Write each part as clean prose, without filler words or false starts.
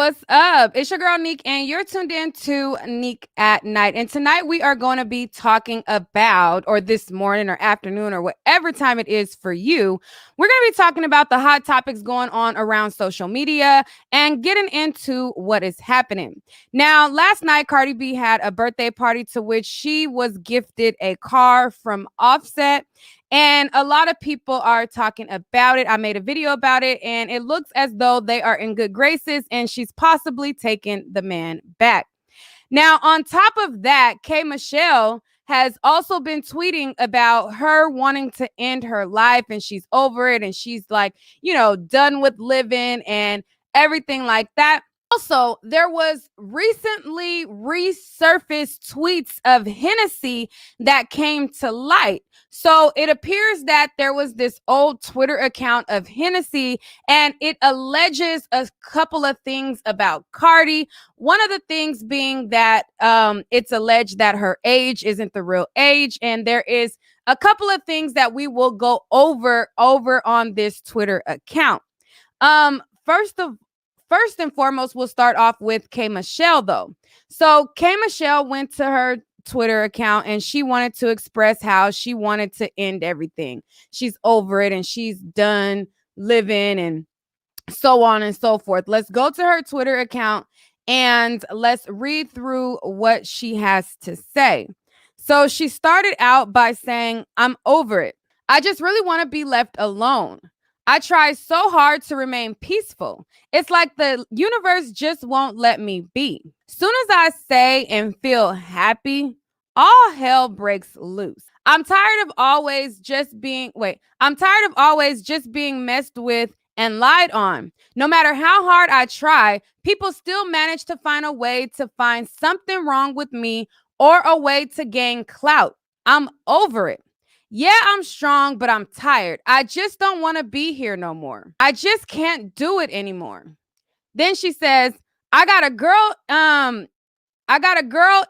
what's up? It's your girl Neek, and you're tuned in to Neek at Night. And tonight we are going to be talking about, or this morning or afternoon or whatever time it is for you, we're going to be talking about the hot topics going on around social media and getting into what is happening. Now, last night, Cardi B had a birthday party to which she was gifted a car from Offset. And a lot of people are talking about it. I made a video about it, and it looks as though they are in good graces, and she's possibly taking the man back. Now, on top of that, Kmichelle has also been tweeting about her wanting to end her life, and she's over it, and she's like, done with living and everything like that. Also, there was recently resurfaced tweets of Hennessy that came to light. So it appears that there was this old Twitter account of Hennessy, and it alleges a couple of things about Cardi. One of the things being that it's alleged that her age isn't the real age, and there is a couple of things that we will go over on this Twitter account. First and foremost, we'll start off with Kmichelle, though. So Kmichelle went to her Twitter account and she wanted to express how she wanted to end everything. She's over it and she's done living and so on and so forth. Let's go to her Twitter account and let's read through what she has to say. So she started out by saying, "I'm over it. I just really want to be left alone. I try so hard to remain peaceful. It's like the universe just won't let me be. Soon as I say and feel happy, all hell breaks loose. I'm tired of always just being messed with and lied on. No matter how hard I try, people still manage to find a way to find something wrong with me or a way to gain clout. I'm over it. Yeah, I'm strong, but I'm tired. I just don't want to be here no more. I just can't do it anymore." Then she says, I got a girl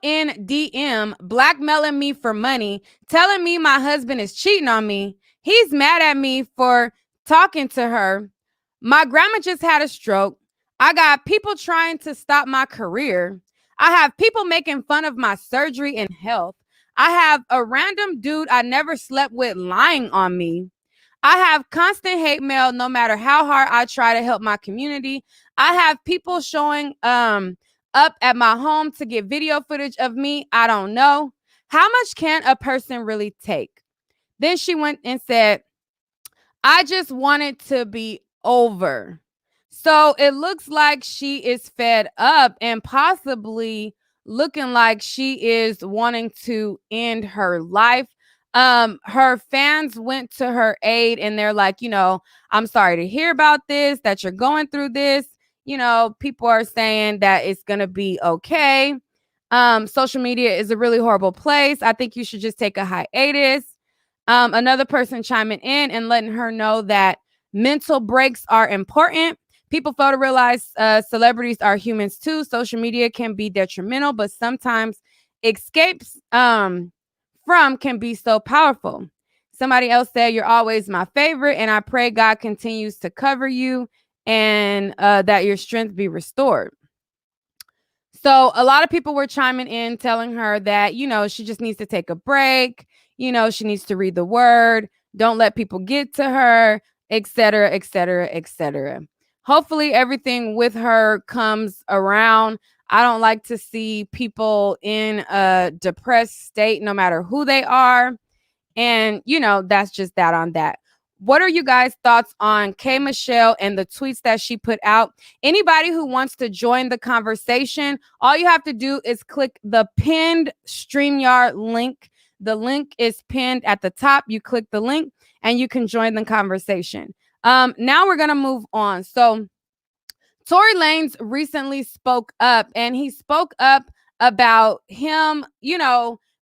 in DM blackmailing me for money, telling me my husband is cheating on me. He's mad at me for talking to her. My grandma just had a stroke. I got people trying to stop my career. I have people making fun of my surgery and health. I have a random dude I never slept with lying on me. I have constant hate mail no matter how hard I try to help my community. I have people showing up at my home to get video footage of me. I don't know. How much can a person really take? Then she went and said, I just want it to be over. So it looks like she is fed up and possibly looking like she is wanting to end her life. Her fans went to her aid and they're like, I'm sorry to hear about this, that you're going through this. People are saying that it's going to be okay. Social media is a really horrible place. I think you should just take a hiatus. Another person chiming in and letting her know that mental breaks are important. People fail to realize celebrities are humans too. Social media can be detrimental, but sometimes escapes from can be so powerful. Somebody else said, you're always my favorite, and I pray God continues to cover you and that your strength be restored. So a lot of people were chiming in, telling her that, she just needs to take a break. She needs to read the word. Don't let people get to her, etc., etc., etc. Hopefully everything with her comes around. I don't like to see people in a depressed state, no matter who they are. And, that's just that on that. What are you guys' thoughts on Kmichelle and the tweets that she put out? Anybody who wants to join the conversation, all you have to do is click the pinned StreamYard link. The link is pinned at the top. You click the link and you can join the conversation. Now we're going to move on. So Tory Lanez recently spoke up, and he spoke up about him,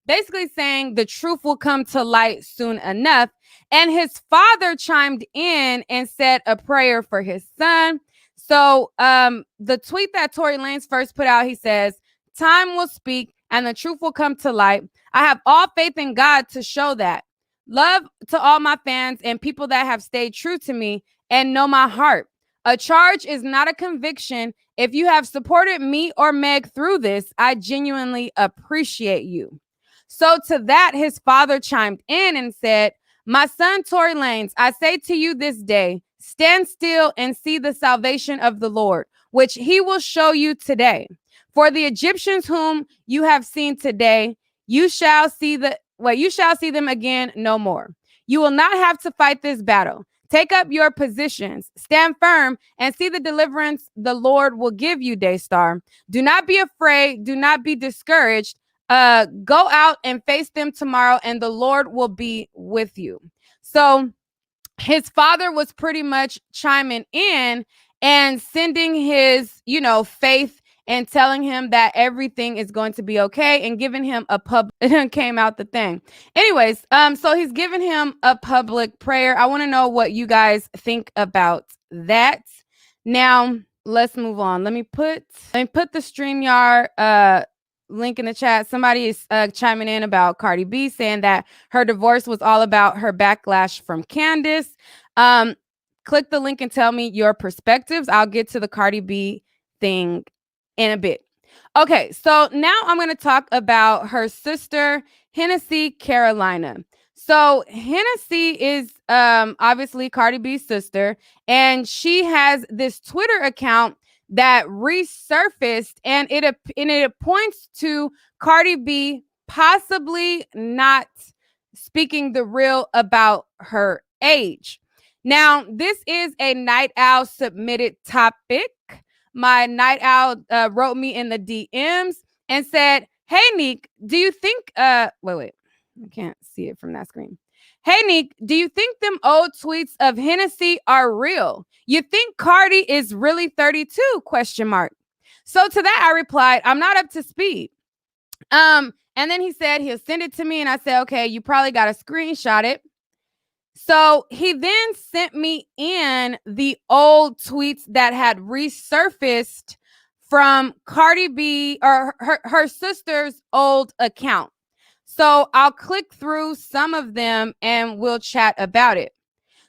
basically saying the truth will come to light soon enough. And his father chimed in and said a prayer for his son. So the tweet that Tory Lanez first put out, he says, time will speak and the truth will come to light. I have all faith in God to show that. Love to all my fans and people that have stayed true to me and know my heart. A charge is not a conviction. If you have supported me or Meg through this, I genuinely appreciate you. So to that, his father chimed in and said, my son Tory Lanez, I say to you this day, stand still and see the salvation of the Lord, which he will show you today. For the Egyptians whom you have seen today, you shall see them again no more. You will not have to fight this battle. Take up your positions, stand firm, and see the deliverance the Lord will give you, Daystar. Do not be afraid. Do not be discouraged. Go out and face them tomorrow, and the Lord will be with you. So his father was pretty much chiming in and sending his, faith and telling him that everything is going to be okay and giving him a public came out the thing. Anyways, so he's giving him a public prayer. I want to know what you guys think about that. Now, let's move on. Let me put the StreamYard link in the chat. Somebody is chiming in about Cardi B, saying that her divorce was all about her backlash from Candace. Click the link and tell me your perspectives. I'll get to the Cardi B thing in a bit. Okay, so now I'm going to talk about her sister, Hennessy Carolina. So Hennessy is obviously Cardi B's sister, and she has this Twitter account that resurfaced, and it points to Cardi B possibly not speaking the real about her age. Now, this is a Night Owl submitted topic. My Night Owl wrote me in the DMs and said, hey, Neek, do you think, wait, I can't see it from that screen. Hey, Neek, do you think them old tweets of Hennessy are real? You think Cardi is really 32? ? So to that, I replied, I'm not up to speed. And then he said he'll send it to me. And I said, okay, you probably got to screenshot it. So he then sent me in the old tweets that had resurfaced from Cardi B or her sister's old account. So I'll click through some of them and we'll chat about it.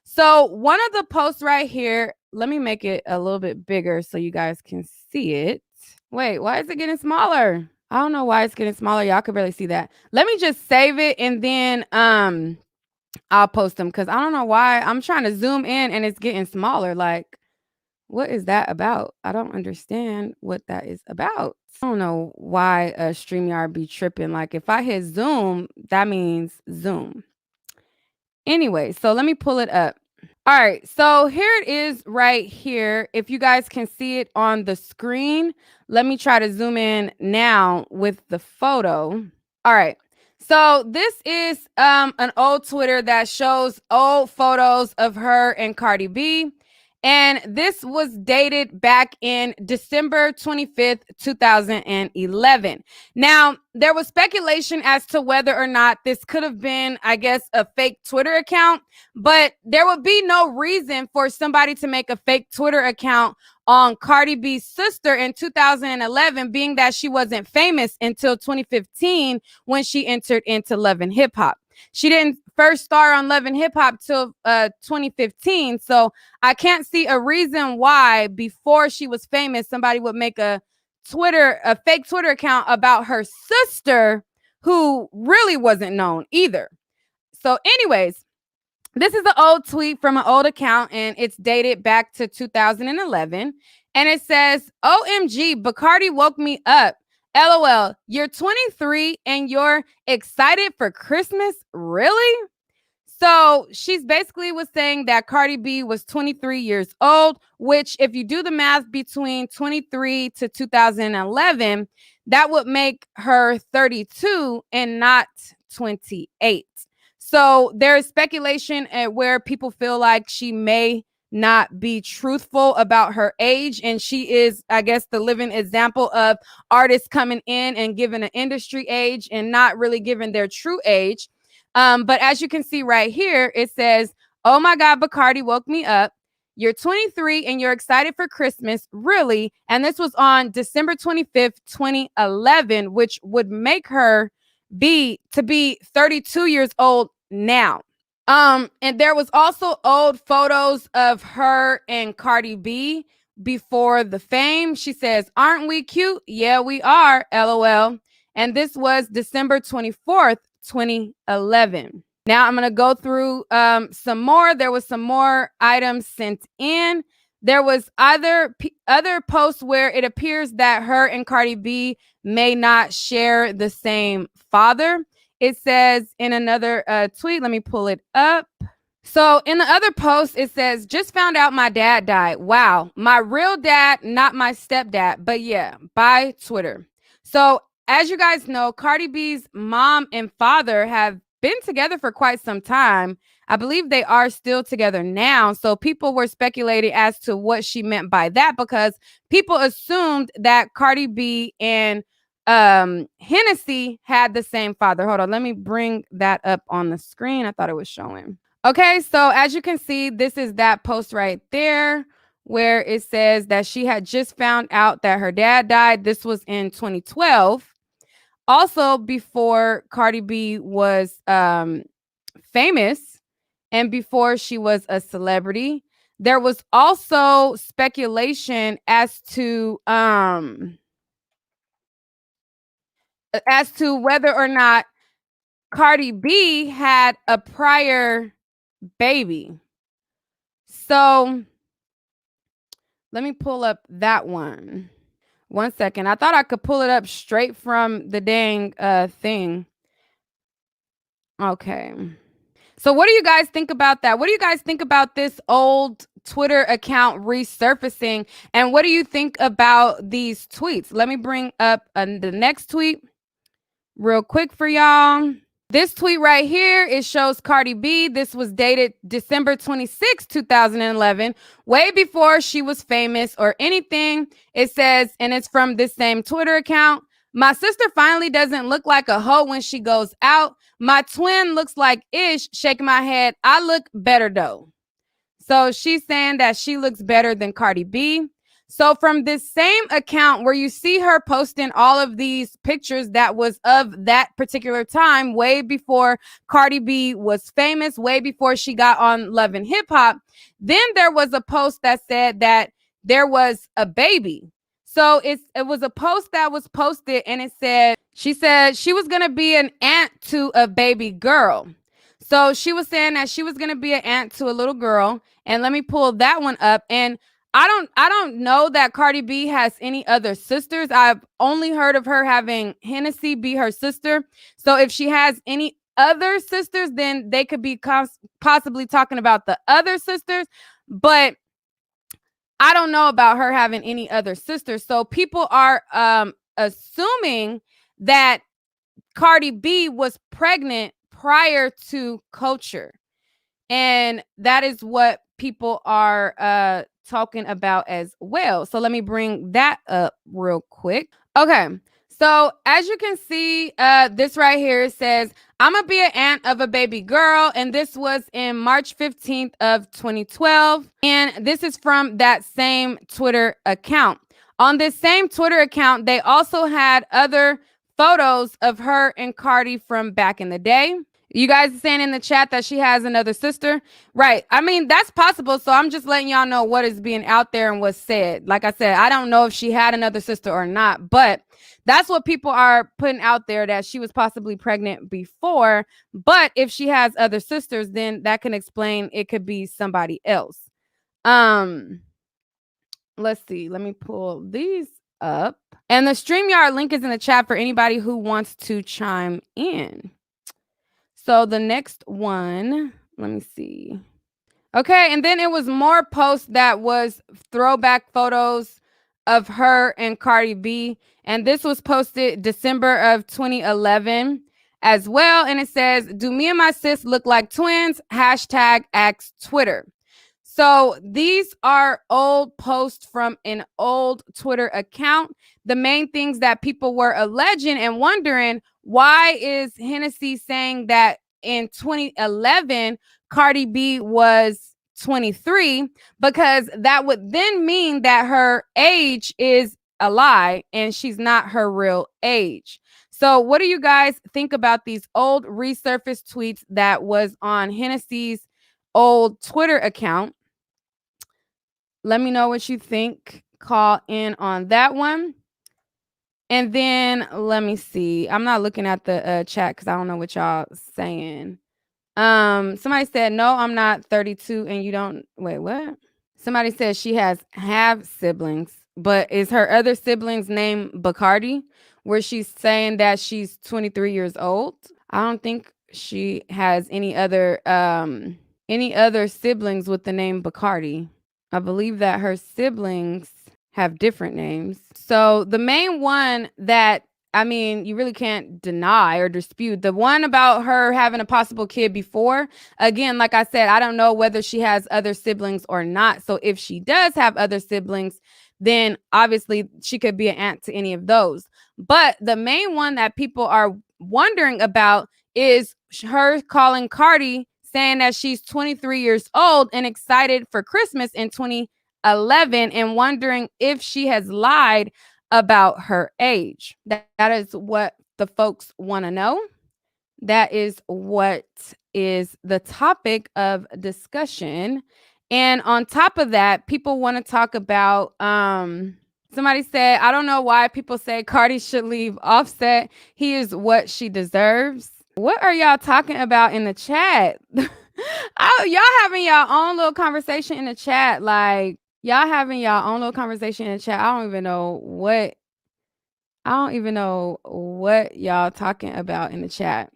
So one of the posts right here, let me make it a little bit bigger so you guys can see it. Wait, why is it getting smaller? I don't know why it's getting smaller. Y'all could barely see that. Let me just save it and then I'll post them because I don't know why I'm trying to zoom in and it's getting smaller. Like, what is that about? I don't understand what that is about. I don't know why a StreamYard be tripping. Like, if I hit zoom, that means zoom. Anyway, so let me pull it up. All right, so here it is right here. If you guys can see it on the screen, let me try to zoom in now with the photo. All right. So this is an old Twitter that shows old photos of her and Cardi B. And this was dated back in December 25th, 2011. Now, there was speculation as to whether or not this could have been, I guess, a fake Twitter account, but there would be no reason for somebody to make a fake Twitter account on Cardi B's sister in 2011, being that she wasn't famous until 2015 when she entered into Love and Hip Hop. She didn't first star on Love and Hip Hop till 2015. So I can't see a reason why before she was famous, somebody would make a fake Twitter account about her sister who really wasn't known either. So anyways, this is an old tweet from an old account and it's dated back to 2011. And it says, OMG, Bacardi woke me up. LOL, you're 23 and you're excited for Christmas? Really? So she's basically was saying that Cardi B was 23 years old, which if you do the math between 23 to 2011, that would make her 32 and not 28. So there is speculation at where people feel like she may not be truthful about her age. And she is, I guess, the living example of artists coming in and giving an industry age and not really giving their true age. But as you can see right here, it says, oh my God, Bacardi woke me up. You're 23 and you're excited for Christmas. Really? And this was on December 25th, 2011, which would make her be 32 years old now. And there was also old photos of her and Cardi B before the fame. She says, "Aren't we cute? Yeah, we are, LOL." And this was December 24th, 2011. Now I'm going to go through some more. There was some more items sent in. There was other posts where it appears that her and Cardi B may not share the same father. It says in another tweet, let me pull it up. So in the other post, it says, "Just found out my dad died. Wow. My real dad, not my stepdad. But yeah, bye Twitter." So as you guys know, Cardi B's mom and father have been together for quite some time. I believe they are still together now. So people were speculating as to what she meant by that, because people assumed that Cardi B and Hennessy had the same father. Hold on, let me bring that up on the screen. I thought it was showing. Okay, so as you can see, this is that post right there where it says that she had just found out that her dad died. This was in 2012. Also before Cardi B was famous and before she was a celebrity. There was also speculation as to whether or not Cardi B had a prior baby. So let me pull up that one. 1 second. I thought I could pull it up straight from the dang thing. Okay. So what do you guys think about that? What do you guys think about this old Twitter account resurfacing? And what do you think about these tweets? Let me bring up the next tweet real quick for y'all. This tweet right here, it shows Cardi B. This was dated December 26, 2011, way before she was famous or anything. It says, and it's from this same Twitter account, "My sister finally doesn't look like a hoe when she goes out. My twin looks like Ish, shaking my head. I look better though." So she's saying that she looks better than Cardi B. So from this same account where you see her posting all of these pictures that was of that particular time, way before Cardi B was famous, way before she got on Love and Hip Hop, then there was a post that said that there was a baby. So it was a post that was posted, and it said, she said she was going to be an aunt to a baby girl. So she was saying that she was going to be an aunt to a little girl. And let me pull that one up. And I don't know that Cardi B has any other sisters. I've only heard of her having Hennessy be her sister. So if she has any other sisters, then they could be possibly talking about the other sisters. But I don't know about her having any other sisters. So people are assuming that Cardi B was pregnant prior to Culture. And that is what people are talking about as well. So let me bring that up real quick. Okay. So as you can see, this right here, it says, "I'm going to be an aunt of a baby girl." And this was in March 15th of 2012. And this is from that same Twitter account. On this same Twitter account, they also had other photos of her and Cardi from back in the day. You guys are saying in the chat that she has another sister. Right. I mean, that's possible. So I'm just letting y'all know what is being out there and what's said. Like I said, I don't know if she had another sister or not, but that's what people are putting out there, that she was possibly pregnant before. But if she has other sisters, then that can explain it could be somebody else. Let's see. Let me pull these up. And the StreamYard link is in the chat for anybody who wants to chime in. So the next one, let me see. Okay, and then it was more posts that was throwback photos of her and Cardi B. And this was posted December of 2011 as well. And it says, "Do me and my sis look like twins? Hashtag ask Twitter." So these are old posts from an old Twitter account. The main things that people were alleging and wondering, why is Hennessy saying that in 2011, Cardi B was 23? Because that would then mean that her age is a lie and she's not her real age. So what do you guys think about these old resurfaced tweets that was on Hennessy's old Twitter account? Let me know what you think. Call in on that one. And then let me see. I'm not looking at the chat because I don't know what y'all saying. Somebody said, no, I'm not 32 and you don't. Wait, what? Somebody says she has half siblings, but is her other siblings named Bacardi? Where she's saying that she's 23 years old. I don't think she has any other siblings with the name Bacardi. I believe that her siblings have different names. So the main one that, I mean, you really can't deny or dispute, the one about her having a possible kid before, again, like I said, I don't know whether she has other siblings or not. So if she does have other siblings, then obviously she could be an aunt to any of those. But the main one that people are wondering about is her calling Cardi, saying that she's 23 years old and excited for Christmas in 2011, and wondering if she has lied about her age. That is what the folks want to know. That is what is the topic of discussion. And on top of that, people want to talk about somebody said, I don't know why people say Cardi should leave Offset. He is what she deserves. What are y'all talking about in the chat? Y'all having y'all own little conversation in the chat. Like, y'all having y'all own little conversation in the chat. I don't even know what y'all talking about in the chat.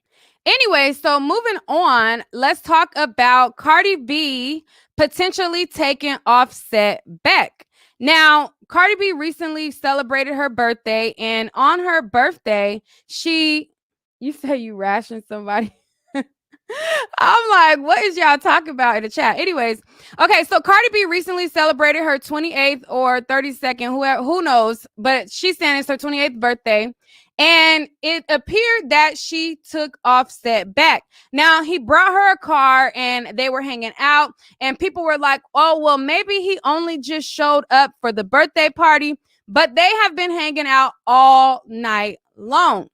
Anyway, so moving on, let's talk about Cardi B potentially taking Offset back. Now, Cardi B recently celebrated her birthday, and on her birthday, you say you ration somebody? I'm like, what is y'all talking about in the chat? Anyways, okay, so Cardi B recently celebrated her 28th or 32nd, who knows, but she's saying it's her 28th birthday. And it appeared that she took Offset back. Now, he brought her a car and they were hanging out, and people were like, oh, well, maybe he only just showed up for the birthday party, but they have been hanging out all night long.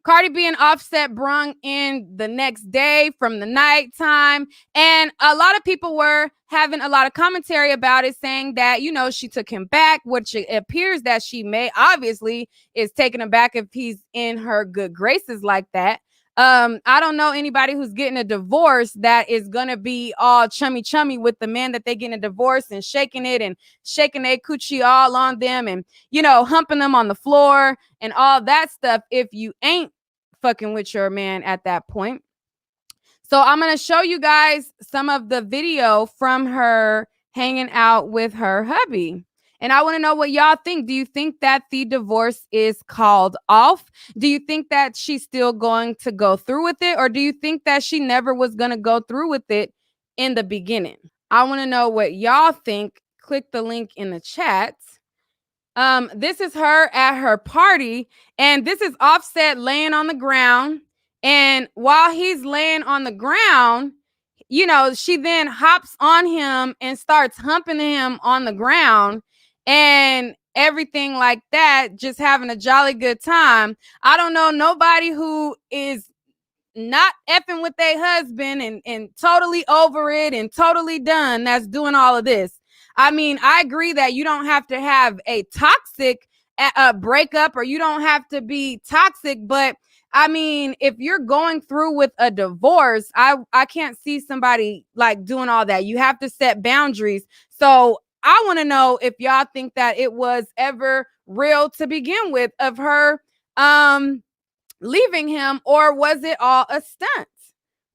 Cardi B and Offset brung in the next day from the nighttime, and a lot of people were having a lot of commentary about it, saying that, you know, she took him back, which it appears that she may obviously is taking him back if he's in her good graces like that. I don't know anybody who's getting a divorce that is gonna be all chummy with the man that they getting a divorce and shaking it and shaking their coochie all on them and, you know, humping them on the floor and all that stuff if you ain't fucking with your man at that point. So I'm gonna show you guys some of the video from her hanging out with her hubby. And I want to know what y'all think. Do you think that the divorce is called off? Do you think that she's still going to go through with it? Or do you think that she never was going to go through with it in the beginning? I want to know what y'all think. Click the link in the chat. This is her at her party, and this is Offset laying on the ground. And while he's laying on the ground, you know, she then hops on him and starts humping him on the ground and everything like that, just having a jolly good time. I don't know nobody who is not effing with their husband and totally over it and totally done that's doing all of this. I mean, I agree that you don't have to have a toxic breakup, or you don't have to be toxic, but I mean, if you're going through with a divorce, I can't see somebody like doing all that. You have to set boundaries. So I want to know if y'all think that it was ever real to begin with of her leaving him, or was it all a stunt?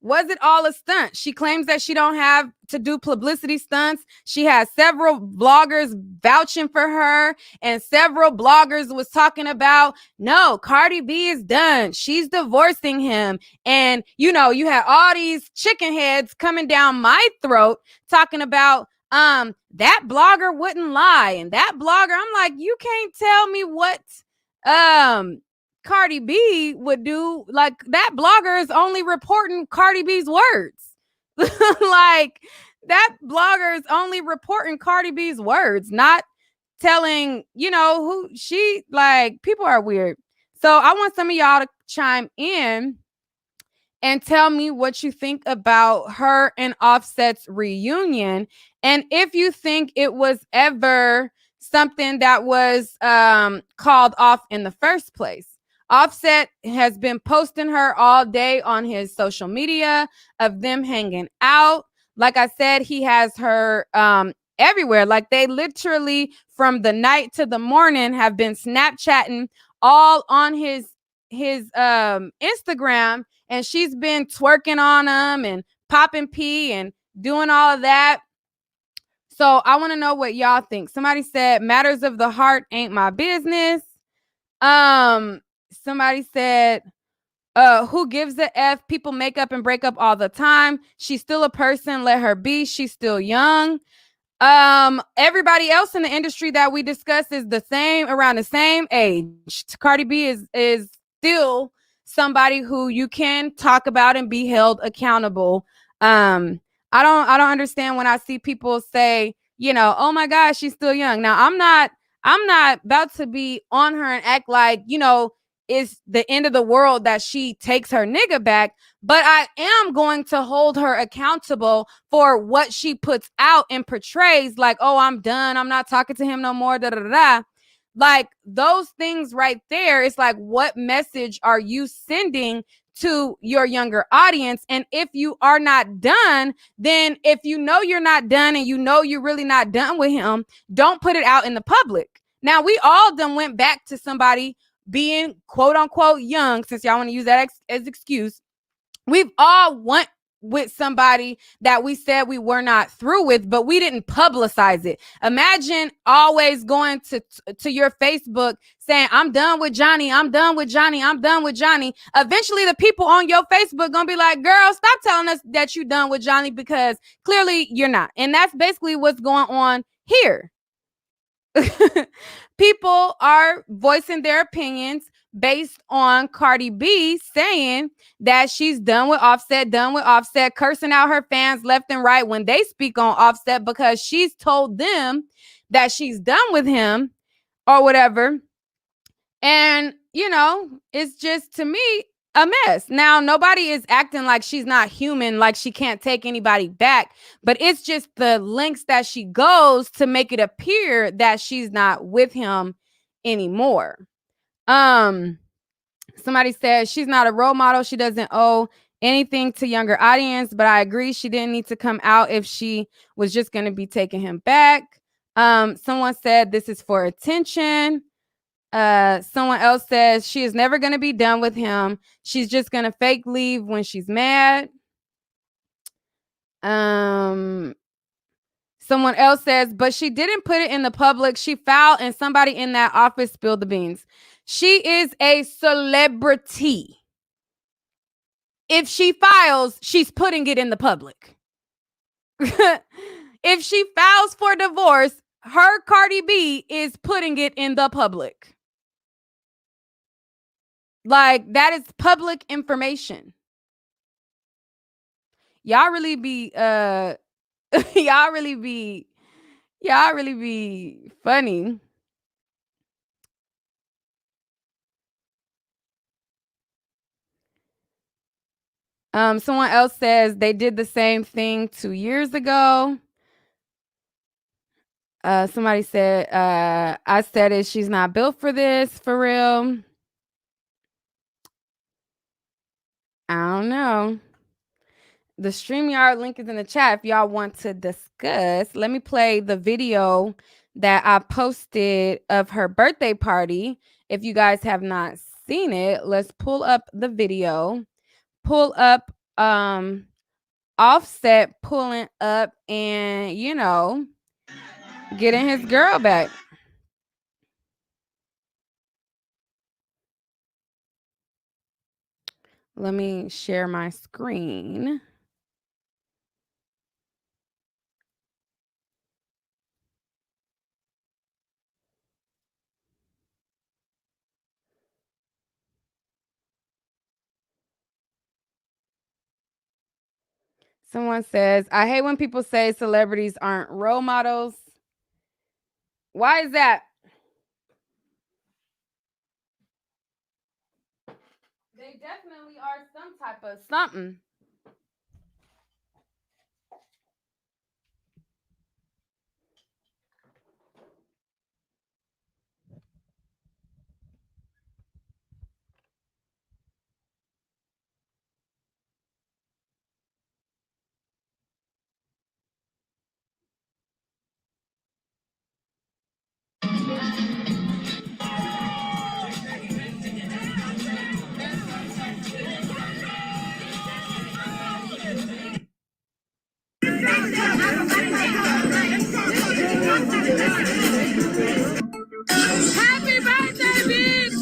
Was it all a stunt? She claims that she don't have to do publicity stunts. She has several bloggers vouching for her, and several bloggers was talking about, no, Cardi B is done. She's divorcing him. And, you know, you had all these chicken heads coming down my throat talking about, that blogger wouldn't lie. And that blogger, I'm like, you can't tell me what, Cardi B would do. Like, that blogger is only reporting Cardi B's words. Like, that blogger is only reporting Cardi B's words, not telling, you know, who she, like, people are weird. So I want some of y'all to chime in and tell me what you think about her and Offset's reunion, and if you think it was ever something that was called off in the first place. Offset has been posting her all day on his social media of them hanging out. Like I said, he has her everywhere. Like they literally from the night to the morning have been Snapchatting all on his Instagram, and she's been twerking on him and popping pee and doing all of that. So I want to know what y'all think. Somebody said matters of the heart ain't my business. Somebody said who gives a F? People make up and break up all the time. She's still a person, let her be. She's still young. Everybody else in the industry that we discussed is the same, around the same age. Cardi B is still somebody who you can talk about and be held accountable. I don't understand when I see people say, oh my gosh, she's still young. Now I'm not about to be on her and act like, it's the end of the world that she takes her nigga back, but I am going to hold her accountable for what she puts out and portrays, like, oh, I'm done, I'm not talking to him no more, da da da. Like those things right there, it's like, what message are you sending to your younger audience? And if you are not done, then if you know you're not done and you know you're really not done with him, don't put it out in the public. Now, we all done went back to somebody being quote unquote young, since y'all want to use that as excuse. We've all went with somebody that we said we were not through with, but we didn't publicize it. Imagine always going to your Facebook saying, I'm done with Johnny, I'm done with Johnny, I'm done with Johnny. Eventually the people on your Facebook gonna be like, girl, stop telling us that you done with Johnny, because clearly you're not. And that's basically what's going on here. People are voicing their opinions based on Cardi B saying that she's done with Offset, cursing out her fans left and right when they speak on Offset because she's told them that she's done with him or whatever. And, it's just, to me, a mess. Now, nobody is acting like she's not human, like she can't take anybody back, but it's just the lengths that she goes to make it appear that she's not with him anymore. Somebody said she's not a role model. She doesn't owe anything to younger audience, but I agree she didn't need to come out if she was just going to be taking him back. Someone said this is for attention. Someone else says she is never going to be done with him. She's just going to fake leave when she's mad. Someone else says, but she didn't put it in the public. She filed and somebody in that office spilled the beans. She is a celebrity. If she files, she's putting it in the public. If she files for divorce, her Cardi B is putting it in the public. Like, that is public information. Y'all really be y'all really be funny. Someone else says they did the same thing 2 years ago. Somebody said, I said it, she's not built for this, for real. I don't know. The StreamYard link is in the chat if y'all want to discuss. Let me play the video that I posted of her birthday party. If you guys have not seen it, let's pull up the video. Pull up Offset pulling up and, getting his girl back. Let me share my screen. Someone says, I hate when people say celebrities aren't role models. Why is that? are some type of something. Happy birthday, bitch!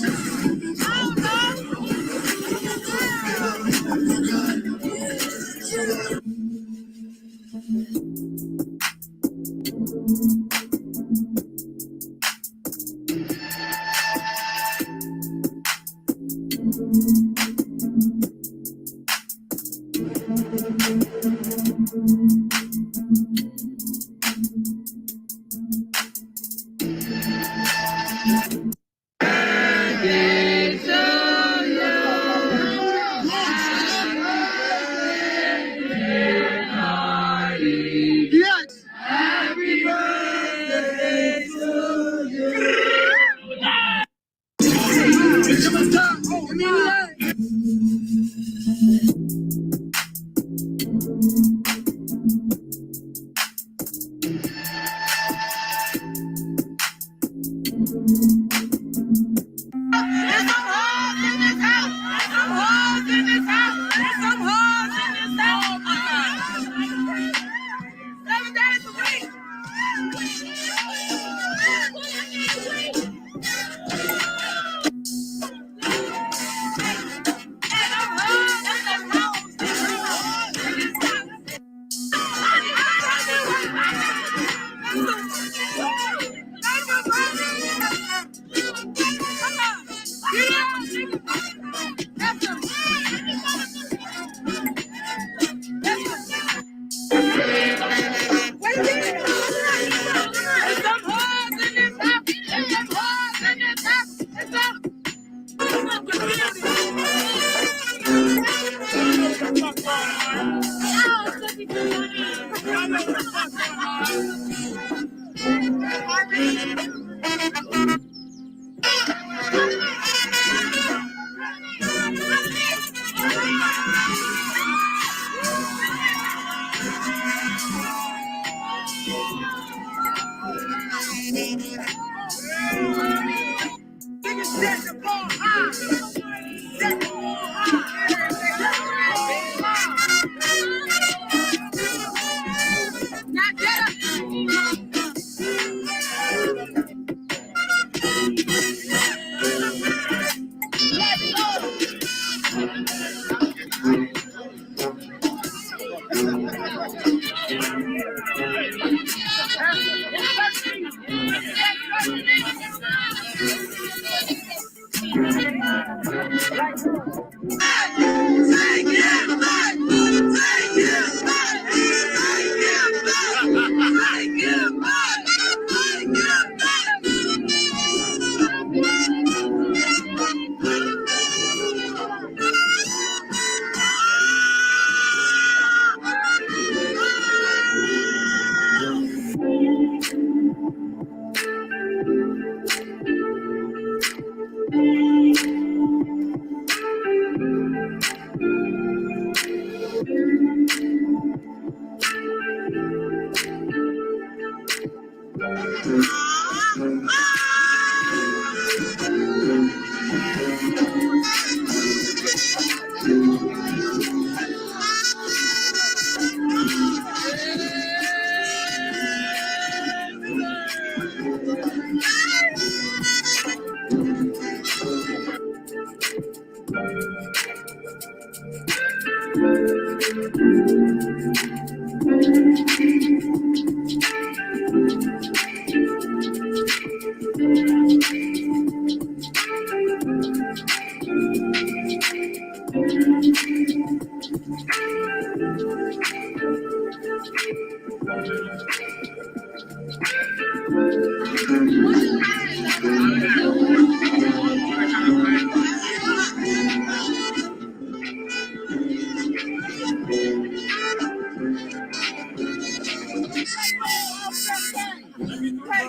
My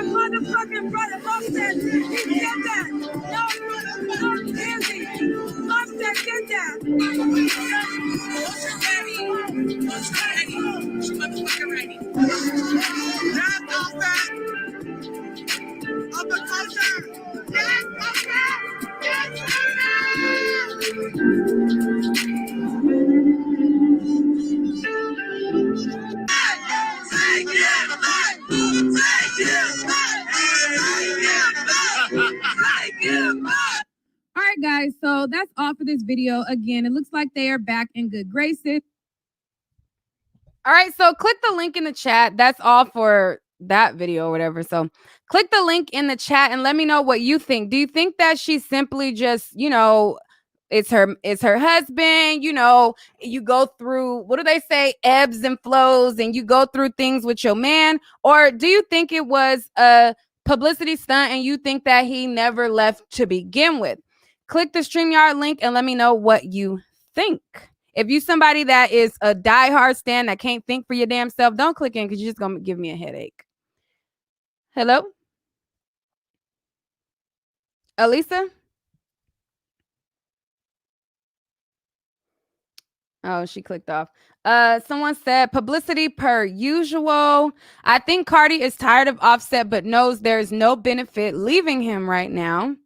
motherfucking brother Offset, he did that. No, Izzy. Offset did that. What's ready? She motherfucking ready. Not Offset of the culture. Yes, Offset. Yes, All right, guys, so that's all for this video. Again, it looks like they are back in good graces. All right, so click the link in the chat. That's all for that video or whatever. So click the link in the chat and let me know what you think. Do you think that she's simply just, it's her husband, you go through, what do they say, ebbs and flows, and you go through things with your man? Or do you think it was a publicity stunt and you think that he never left to begin with? Click the StreamYard link and let me know what you think. If you somebody that is a diehard stan that can't think for your damn self, don't click in because you're just going to give me a headache. Hello? Elisa? Oh, she clicked off. Someone said publicity per usual. I think Cardi is tired of Offset but knows there's no benefit leaving him right now.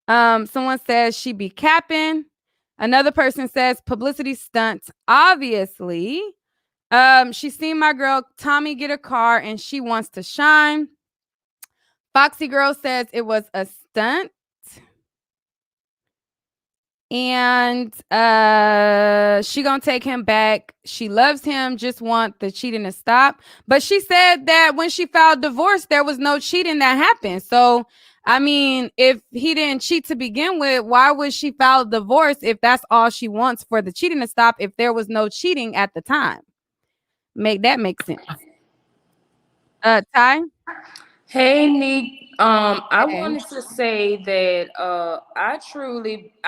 Someone says she be capping. Another person says publicity stunts, obviously. She's seen my girl Tommy get a car and she wants to shine. Foxy Girl says it was a stunt. And she gonna take him back. She loves him, just want the cheating to stop. But she said that when she filed divorce, there was no cheating that happened. So, I mean, if he didn't cheat to begin with, why would she file a divorce if that's all she wants for the cheating to stop if there was no cheating at the time? Make sense. Ty? Hey, Nick. I wanted to say that I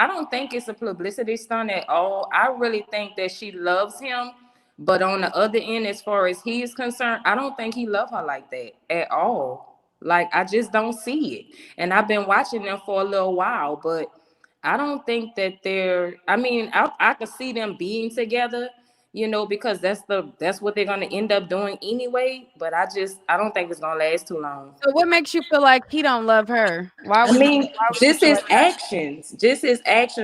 don't think it's a publicity stunt at all. I really think that she loves him, but on the other end, as far as he is concerned, I don't think he loves her like that at all. Like, I just don't see it. And I've been watching them for a little while, but I don't think that I could see them being together, because that's what they're gonna end up doing anyway. But I don't think it's gonna last too long. So what makes you feel like he don't love her? Just his actions.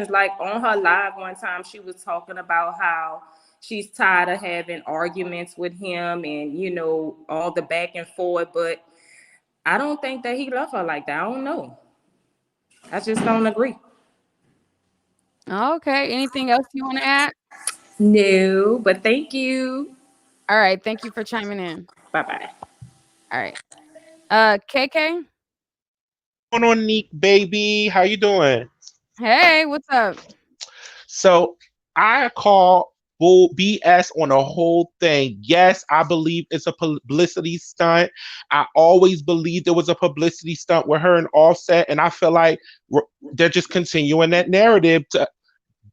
Like on her live one time, she was talking about how she's tired of having arguments with him and all the back and forth. But I don't think that he loves her like that. I don't know. I just don't agree. Okay. Anything else you want to add? No, but thank you. All right. Thank you for chiming in. Bye-bye. All right. KK? What's going on, Neek, baby? How you doing? Hey, what's up? So I call bull BS on the whole thing. Yes, I believe it's a publicity stunt. I always believed it was a publicity stunt with her and Offset, and I feel like they're just continuing that narrative to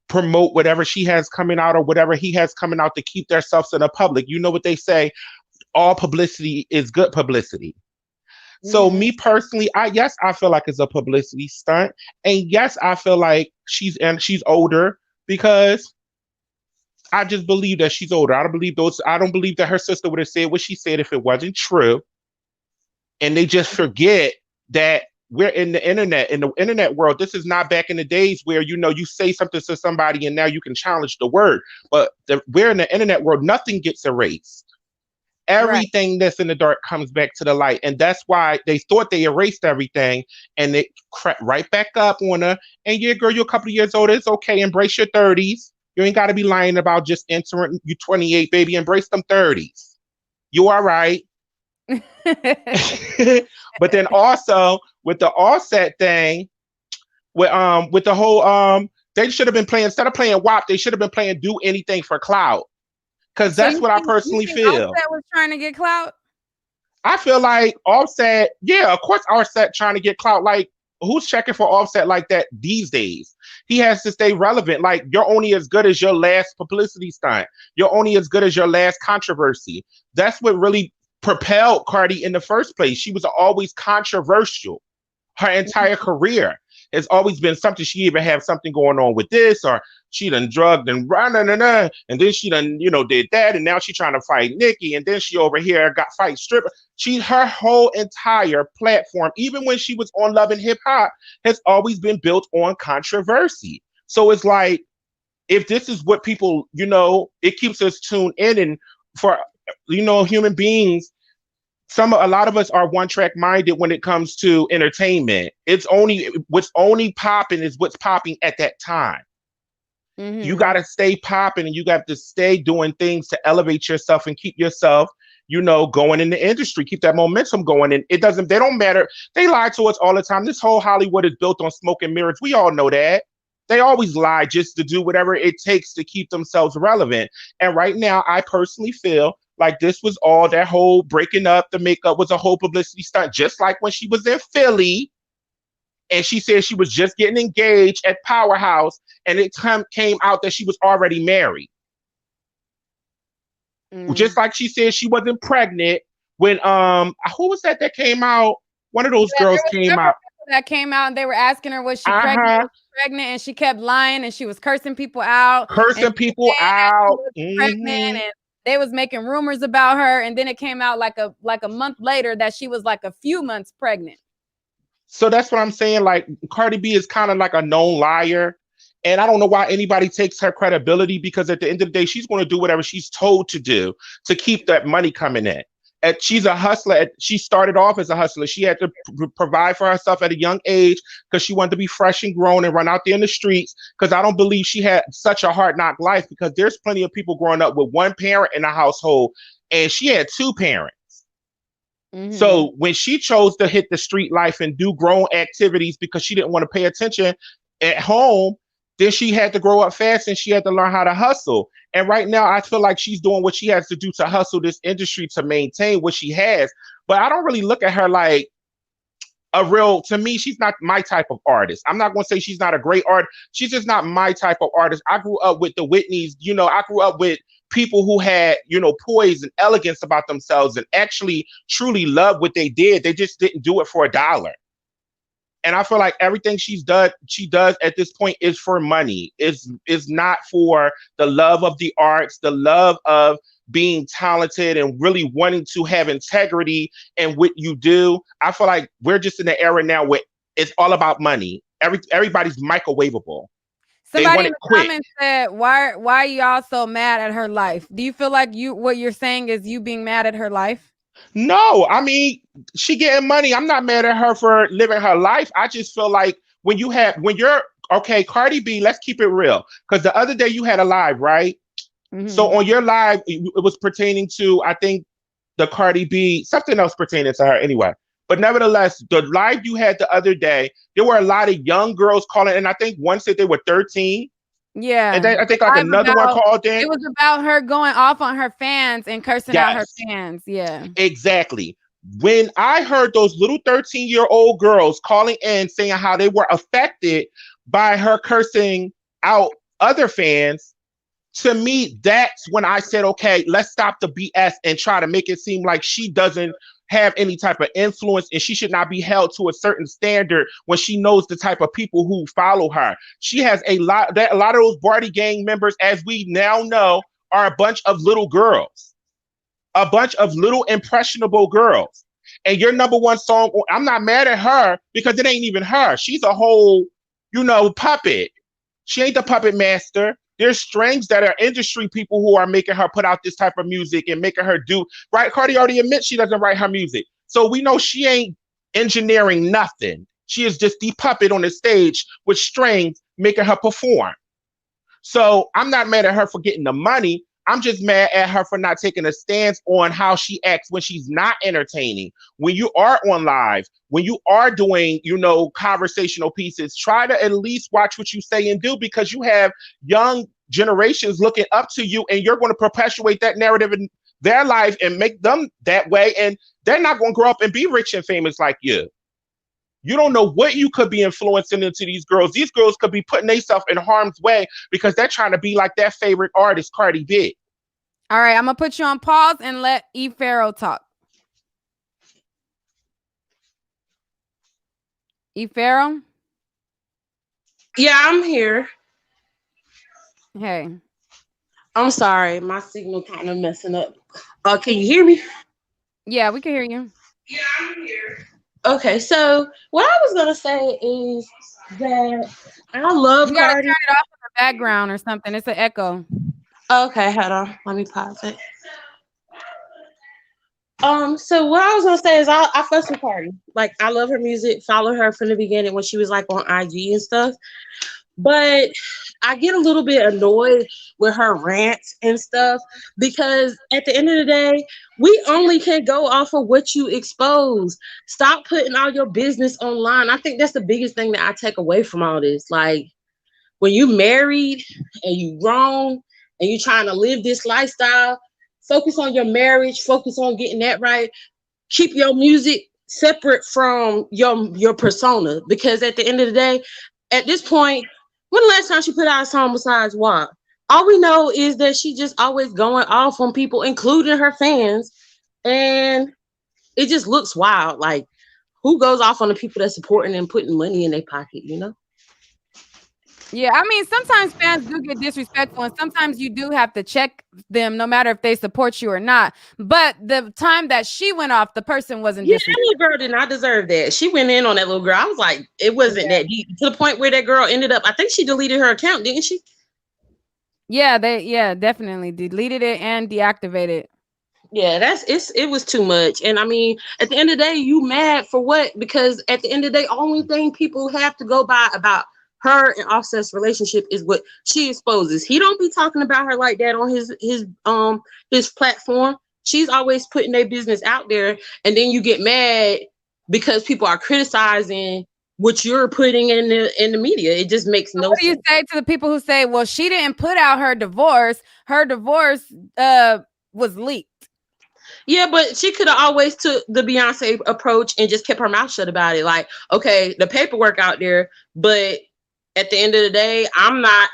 promote whatever she has coming out or whatever he has coming out to keep themselves in the public. You know what they say, all publicity is good publicity. So me personally, I feel like it's a publicity stunt. And yes, I feel like she's older because I just believe that she's older. I don't believe that her sister would have said what she said if it wasn't true. And they just forget that we're in the internet world. This is not back in the days where, you say something to somebody and now you can challenge the word. But we're in the internet world. Nothing gets erased. Everything that's in the dark comes back to the light. And that's why they thought they erased everything and it crept right back up on her. And yeah, girl, you're a couple of years older. It's okay. Embrace your 30s. You ain't got to be lying about just entering. You 28, baby. Embrace them 30s. You all right. But then also with the Offset thing, with the whole they should have been playing, instead of playing WAP, they should have been playing Do Anything for Clout. Because that's what I personally feel. Offset was trying to get clout? I feel like Offset, yeah, of course Offset trying to get clout. Like, who's checking for Offset like that these days? He has to stay relevant. Like, you're only as good as your last publicity stunt. You're only as good as your last controversy. That's what really propelled Cardi in the first place. She was always controversial. Her entire career has always been something. She even have something going on with this, or she done drugged and run, and then she done, did that, and now she trying to fight Nikki, and then she over here got fight stripper. Her whole entire platform, even when she was on Love and Hip Hop, has always been built on controversy. So it's like, if this is what people, it keeps us tuned in, and for human beings, a lot of us are one track minded when it comes to entertainment. It's only what's only popping is what's popping at that time. Mm-hmm. You got to stay popping, and you got to stay doing things to elevate yourself and keep yourself, going in the industry, keep that momentum going. And they don't matter. They lie to us all the time. This whole Hollywood is built on smoke and mirrors. We all know that. They always lie just to do whatever it takes to keep themselves relevant. And right now, I personally feel like this was all, that whole breaking up the makeup was a whole publicity stunt, just like when she was in Philly and she said she was just getting engaged at Powerhouse, and it came out that she was already married. Just like she said she wasn't pregnant when who was that came out? One of those girls came out. That came out, and they were asking her, was she pregnant? And she kept lying, and she was cursing people out. Mm-hmm. Pregnant, and they was making rumors about her, and then it came out like a month later that she was like a few months pregnant. So that's what I'm saying. Like, Cardi B is kind of like a known liar, and I don't know why anybody takes her credibility, because at the end of the day, she's going to do whatever she's told to do to keep that money coming in. She's a hustler. She started off as a hustler. She had to provide for herself at a young age because she wanted to be fresh and grown and run out there in the streets, because I don't believe she had such a hard knock life, because there's plenty of people growing up with one parent in a household, and she had two parents. Mm-hmm. So when she chose to hit the street life and do grown activities because she didn't want to pay attention at home, then she had to grow up fast, and she had to learn how to hustle. And right now, I feel like she's doing what she has to do to hustle this industry to maintain what she has. But I don't really look at her like to me, she's not my type of artist. I'm not going to say she's not a great artist. She's just not my type of artist. I grew up with the Whitneys. I grew up with people who had, poise and elegance about themselves and actually truly loved what they did. They just didn't do it for $1. And I feel like everything she does at this point is for money. Is not for the love of the arts, the love of being talented and really wanting to have integrity in what you do. I feel like we're just in the era now where it's all about money. Everybody's microwavable. Somebody in the comments said, why are y'all so mad at her life? Do you feel like what you're saying is you being mad at her life? No, I mean, she getting money. I'm not mad at her for living her life. I just feel like when you're okay, Cardi B, let's keep it real. Because the other day you had a live, right? Mm-hmm. So on your live, it was pertaining to, I think, the Cardi B, something else pertaining to her anyway. But nevertheless, the live you had the other day, there were a lot of young girls calling, and I think one said they were 13. Yeah. And then I think like another one called in. It was about her going off on her fans and cursing out her fans. Yeah. Exactly. When I heard those little 13-year-old girls calling in saying how they were affected by her cursing out other fans, to me, that's when I said, okay, let's stop the BS and try to make it seem like she doesn't have any type of influence and she should not be held to a certain standard when she knows the type of people who follow her. She has a lot of those Barty gang members, as we now know, are a bunch of little girls, a bunch of little impressionable girls. And your number one song, I'm not mad at her because it ain't even her. She's a whole, puppet. She ain't the puppet master. There's strings that are industry people who are making her put out this type of music and making her do, right? Cardi already admits she doesn't write her music. So we know she ain't engineering nothing. She is just the puppet on the stage with strings making her perform. So I'm not mad at her for getting the money. I'm just mad at her for not taking a stance on how she acts when she's not entertaining. When you are on live, when you are doing, conversational pieces, try to at least watch what you say and do, because you have young generations looking up to you and you're going to perpetuate that narrative in their life and make them that way. And they're not going to grow up and be rich and famous like you. You don't know what you could be influencing into these girls. These girls could be putting themselves in harm's way because they're trying to be like that favorite artist, Cardi B. All right, I'm gonna put you on pause and let E Pharaoh talk. E Pharaoh? Yeah, I'm here. Hey. I'm sorry, my signal kind of messing up. Can you hear me? Yeah, we can hear you. Yeah, I'm here. Okay, so what I was gonna say is that I love You gotta Cardi. turn it off in the background or something. It's an echo. Okay, hold on. Let me pause it. So what I was gonna say is I fuss with Cardi. Like I love her music, follow her from the beginning when she was like on IG and stuff. But I get a little bit annoyed with her rants and stuff because at the end of the day, we only can go off of what you expose. Stop putting all your business online. I think that's the biggest thing that I take away from all this. Like when you married and you grown and you trying to live this lifestyle, focus on your marriage, focus on getting that right. Keep your music separate from your persona because at the end of the day, at this point, when the last time she put out a song besides WAP? All we know is that she just always going off on people, including her fans, and it just looks wild. Like who goes off on the people that's supporting and putting money in their pocket, you know? Yeah, I mean, sometimes fans do get disrespectful, and sometimes you do have to check them, no matter if they support you or not. But the time that she went off, the person wasn't Yeah, that disrespectful. little girl did not deserve that. She went in on that little girl. I was like, it wasn't that deep to the point where that girl ended up. I think she deleted her account, didn't she? Yeah, definitely deleted it and deactivated. Yeah, it was too much. And I mean, at the end of the day, you mad for what? Because at the end of the day, only thing people have to go by about her and Offset's relationship is what she exposes. He don't be talking about her like that on his platform. She's always putting their business out there, and then you get mad because people are criticizing what you're putting in the media. It just makes no sense. What do you say to the people who say, well, she didn't put out her divorce. Her divorce was leaked. Yeah, but she could have always took the Beyonce approach and just kept her mouth shut about it. Like, okay, the paperwork out there, but at the end of the day, I'm not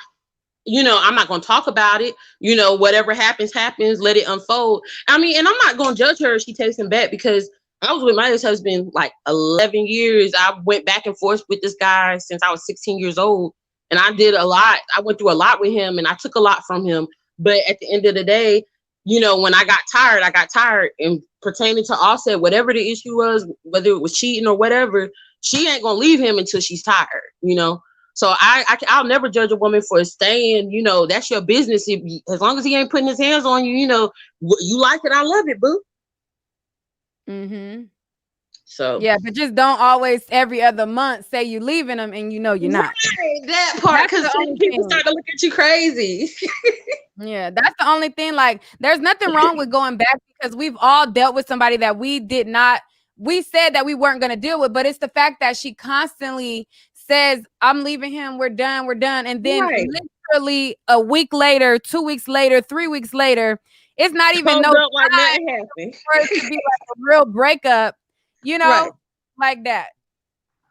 going to talk about it. Whatever happens, happens. Let it unfold. I mean, and I'm not going to judge her if she takes him back because I was with my ex-husband like 11 years. I went back and forth with this guy since I was 16 years old. And I did a lot. I went through a lot with him and I took a lot from him. But at the end of the day, when I got tired, I got tired. And pertaining to Offset, whatever the issue was, whether it was cheating or whatever, she ain't going to leave him until she's tired, So I'll never judge a woman for staying, that's your business. As long as he ain't putting his hands on you, you like it, I love it, boo. Mm-hmm. So yeah, but just don't always every other month say you leaving them and you're not. Right, that part, because people start to look at you crazy. Yeah, that's the only thing. Like, there's nothing wrong with going back because we've all dealt with somebody that we said that we weren't going to deal with, but it's the fact that she constantly says, I'm leaving him, we're done. And then literally a week later, 2 weeks later, 3 weeks later, it's not even no up like nothing happened. For it to be like a real breakup, like that.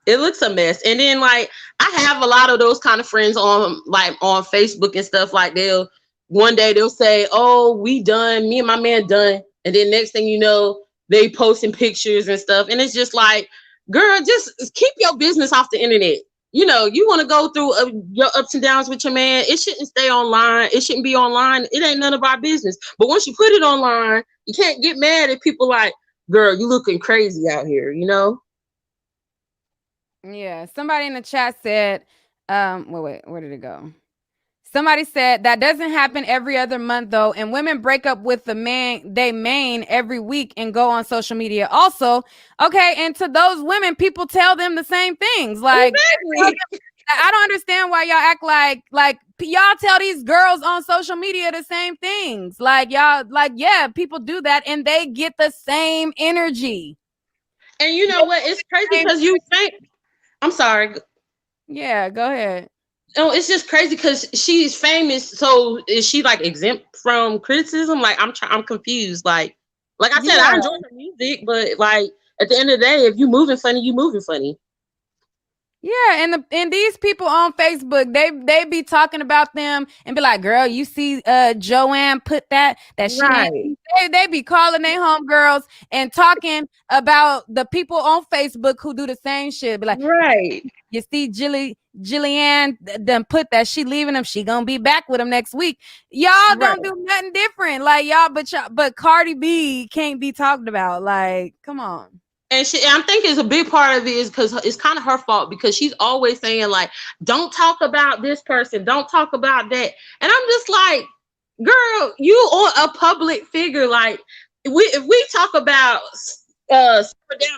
It looks a mess. And then like I have a lot of those kind of friends on Facebook and stuff. Like one day they'll say, oh, we done, me and my man done. And then next thing you know, they posting pictures and stuff. And it's just like, girl, just keep your business off the internet. You want to go through your ups and downs with your man. It shouldn't stay online. It shouldn't be online. It ain't none of our business. But once you put it online, you can't get mad at people like, girl, you looking crazy out here, Yeah. Somebody in the chat said, wait, where did it go? Somebody said that doesn't happen every other month though, and women break up with the man they main every week and go on social media. Also, okay, and to those women, people tell them the same things. Like, exactly. I don't understand why y'all act like y'all tell these girls on social media the same things. Like y'all, yeah, people do that and they get the same energy. And you know what? It's crazy because you think. I'm sorry. Yeah, go ahead. No, it's just crazy because she's famous. So is she like exempt from criticism? Like I'm confused. Like I said, I enjoy her music, but like at the end of the day, if you moving funny, you moving funny. Yeah, and these people on Facebook, they be talking about them and be like, "Girl, you see, Joanne put that she ain't." Right. They be calling their homegirls and talking about the people on Facebook who do the same shit. Be like, Right. "You see, Jillian done put that she leaving him. She gonna be back with him next week." Y'all Right. don't do nothing different, like but Cardi B can't be talked about. Like, come on. And I think it's a big part of it is because it's kind of her fault because she's always saying like, "Don't talk about this person, don't talk about that," and I'm just like, "Girl, you are a public figure. Like, if we talk about down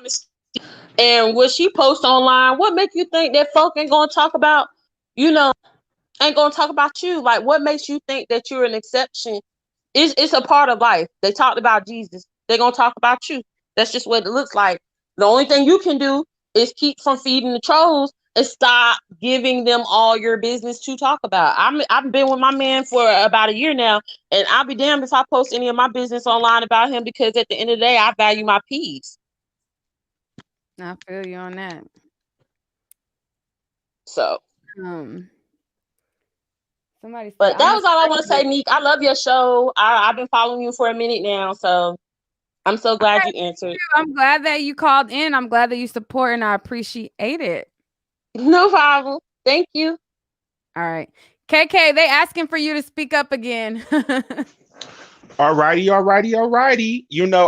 the street and what she posts online, what make you think that folk ain't gonna talk about, ain't gonna talk about you? Like, what makes you think that you're an exception? It's a part of life. They talked about Jesus. They're gonna talk about you. That's just what it looks like. The only thing you can do is keep from feeding the trolls and stop giving them all your business to talk about. I've been with my man for about a year now, and I'll be damned if I post any of my business online about him because at the end of the day, I value my peace. I feel you on that. So, Somebody said, but that was all I want to say, Neek. I love your show. I've been following you for a minute now, so I'm so glad you answered. I'm glad that you called in. I'm glad that you support and I appreciate it. No problem. Thank you. All right. KK, they asking for you to speak up again. Alrighty.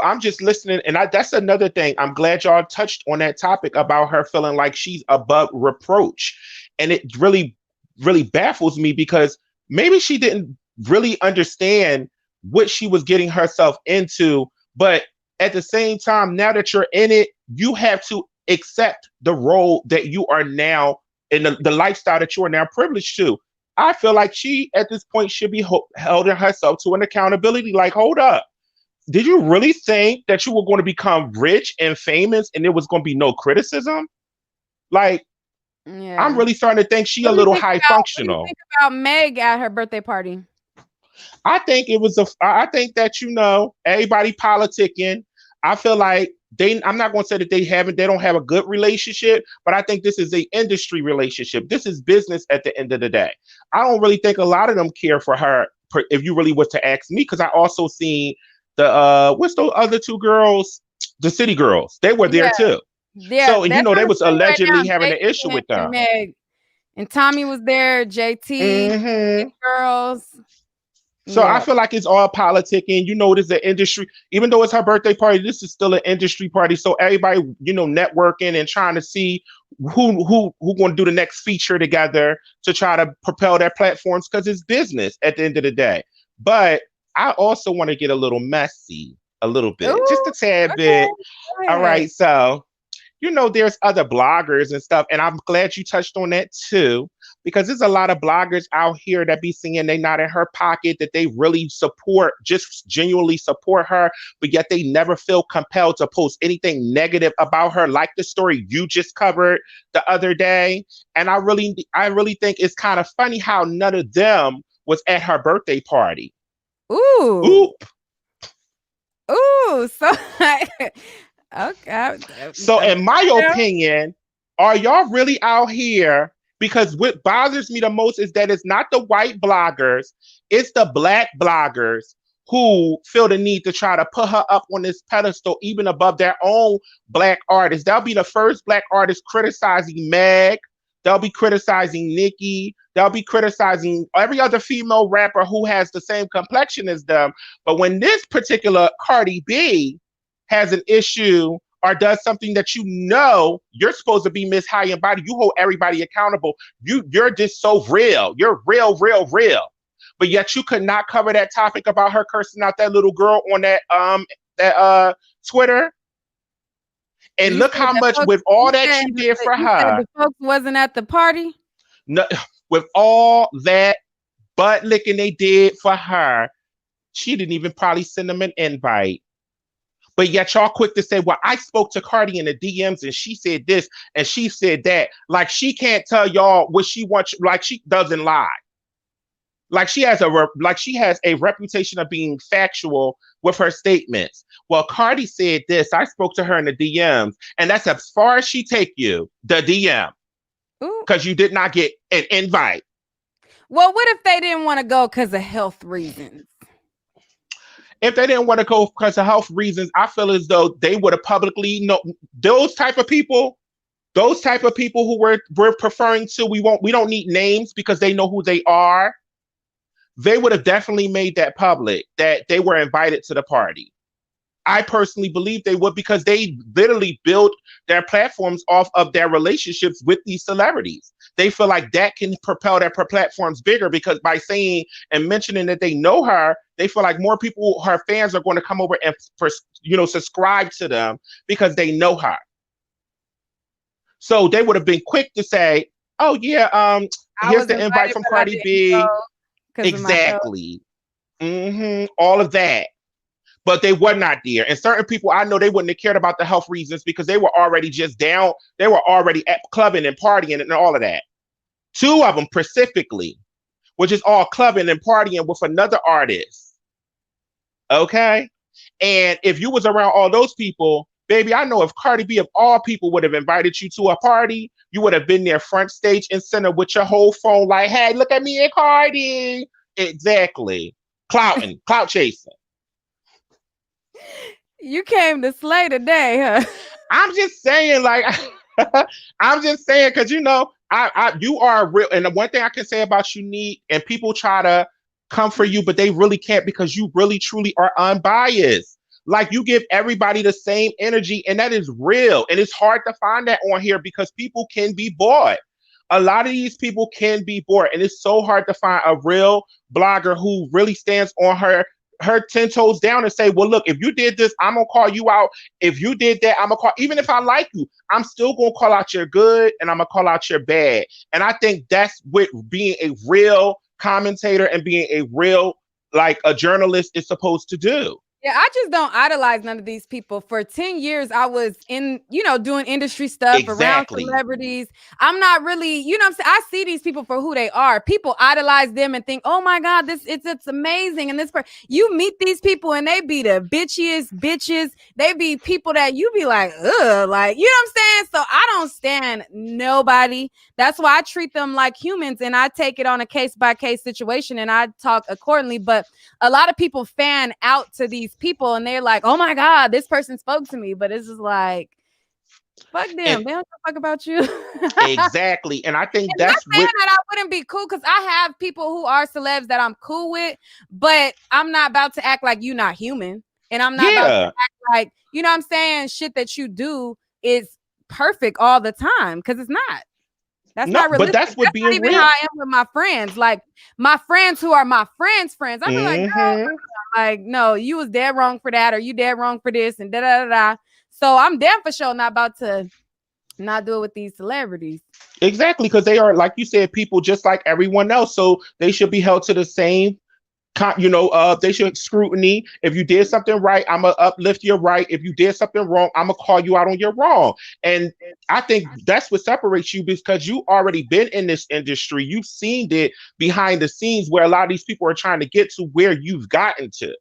I'm just listening, and that's another thing. I'm glad y'all touched on that topic about her feeling like she's above reproach. And it really, really baffles me because maybe she didn't really understand what she was getting herself into. But at the same time, now that you're in it, you have to accept the role that you are now in, the lifestyle that you are now privileged to. I feel like she, at this point, should be holding herself to an accountability. Like, hold up. Did you really think that you were going to become rich and famous and there was going to be no criticism? Like, yeah. I'm really starting to think she a little high functional. What do you think about Meg at her birthday party? I think I think that, everybody politicking. I feel like I'm not going to say that they don't have a good relationship, but I think this is a industry relationship. This is business at the end of the day. I don't really think a lot of them care for her, if you really was to ask me, because I also seen what's those other two girls? The City Girls. They were there too. Yeah, so, and they was allegedly having an issue with them. Meg. And Tommy was there, JT, girls. So I feel like it's all politicking. It is an industry. Even though it's her birthday party, this is still an industry party. So everybody, networking and trying to see who going to do the next feature together to try to propel their platforms, because it's business at the end of the day. But I also want to get a little messy, a little bit, just a tad bit. All right, so there's other bloggers and stuff, and I'm glad you touched on that too, because there's a lot of bloggers out here that be saying they not in her pocket, that they really support, just genuinely support her, but yet they never feel compelled to post anything negative about her, like the story you just covered the other day. And I really think it's kind of funny how none of them was at her birthday party. Ooh. So okay. So in my opinion, are y'all really out here? Because what bothers me the most is that it's not the white bloggers, it's the black bloggers who feel the need to try to put her up on this pedestal, even above their own black artists. They'll be the first black artist criticizing Meg. They'll be criticizing Nicki. They'll be criticizing every other female rapper who has the same complexion as them. But when this particular Cardi B has an issue or does something that you're supposed to be Miss High and Body, you hold everybody accountable. You're just so real. You're real. But yet you could not cover that topic about her cursing out that little girl on that Twitter. And look how much with all that you did for her. The folks wasn't at the party? No, with all that butt licking they did for her, she didn't even probably send them an invite. But yet y'all quick to say, well, I spoke to Cardi in the DMs and she said this and she said that. Like she can't tell y'all what she wants, like she doesn't lie. Like she has a reputation of being factual with her statements. Well, Cardi said this. I spoke to her in the DMs, and that's as far as she take you, the DM. Ooh. because you did not get an invite. Well, what if they didn't want to go because of health reasons? If they didn't want to go because of health reasons, I feel as though they would have publicly know those type of people. Those type of people who we're preferring to, we don't need names because they know who they are. They would have definitely made that public that they were invited to the party. I personally believe they would because they literally build their platforms off of their relationships with these celebrities. They feel like that can propel their platforms bigger because by saying and mentioning that they know her, they feel like more people, her fans, are going to come over and subscribe to them because they know her. So they would have been quick to say, "Oh yeah, here's the invite from Cardi B." Exactly. All of that. But they were not there. And certain people, I know they wouldn't have cared about the health reasons because they were already just down. They were already at clubbing and partying and all of that. Two of them specifically, which is all clubbing and partying with another artist. Okay? And if you was around all those people, baby, I know if Cardi B of all people would have invited you to a party, you would have been there front stage and center with your whole phone like, hey, look at me and Cardi. Exactly. Clout chasing. You came to slay today, huh? I'm just saying, like, I'm just saying, because you are real. And the one thing I can say about you, Neat, and people try to come for you, but they really can't because you really truly are unbiased. Like you give everybody the same energy, and that is real. And it's hard to find that on here because people can be bored. A lot of these people can be bored, and it's so hard to find a real blogger who really stands on her 10 toes down and say, well, look, if you did this, I'm gonna call you out. If you did that, I'm gonna call, even if I like you, I'm still gonna call out your good and I'm gonna call out your bad. And I think that's what being a real commentator and being a real, like, a journalist is supposed to do. Yeah, I just don't idolize none of these people. For 10 years, I was in, doing industry stuff around celebrities. I'm not really, what I'm saying? I see these people for who they are. People idolize them and think, oh my God, it's amazing. And you meet these people and they be the bitchiest bitches. They be people that you be like, ugh, like, you know what I'm saying? So I don't stand nobody. That's why I treat them like humans and I take it on a case by case situation and I talk accordingly. But a lot of people fan out to these people and they're like, oh my God, this person spoke to me. But it's just like, fuck them. They don't give a fuck about you. Exactly. And I think that's not saying that I wouldn't be cool because I have people who are celebs that I'm cool with, but I'm not about to act like you're not human. And I'm not about to act like, you know what I'm saying, shit that you do is perfect all the time because it's not. That's not realistic. But that's what being not even real. How I am with my friends. Like my friends who are my friends. I be like, no, like, no, you was dead wrong for that, or you dead wrong for this, and da da da. So I'm damn for sure not about to not do it with these celebrities. Exactly, because they are, like you said, people just like everyone else. So they should be held to the same. They should scrutiny. If you did something right, I'm gonna uplift your right. If you did something wrong, I'm gonna call you out on your wrong. And I think that's what separates you because you already been in this industry. You've seen it behind the scenes where a lot of these people are trying to get to where you've gotten to.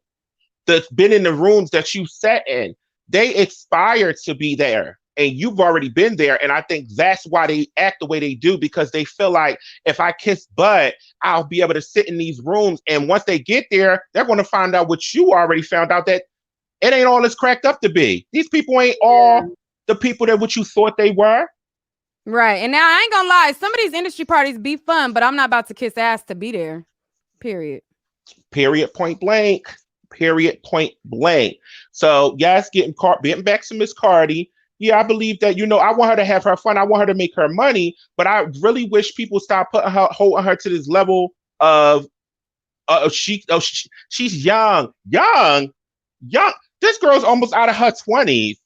That's been in the rooms that you sat in. They aspire to be there. And you've already been there. And I think that's why they act the way they do, because they feel like if I kiss butt, I'll be able to sit in these rooms. And once they get there, they're going to find out what you already found out, that it ain't all it's cracked up to be. These people ain't all the people that what you thought they were. Right. And now I ain't gonna lie, some of these industry parties be fun, but I'm not about to kiss ass to be there. Period. Point blank. So yes, getting back to Miss Cardi. Yeah, I believe that, I want her to have her fun. I want her to make her money, but I really wish people stop holding her to this level of she's young. This girl's almost out of her 20s.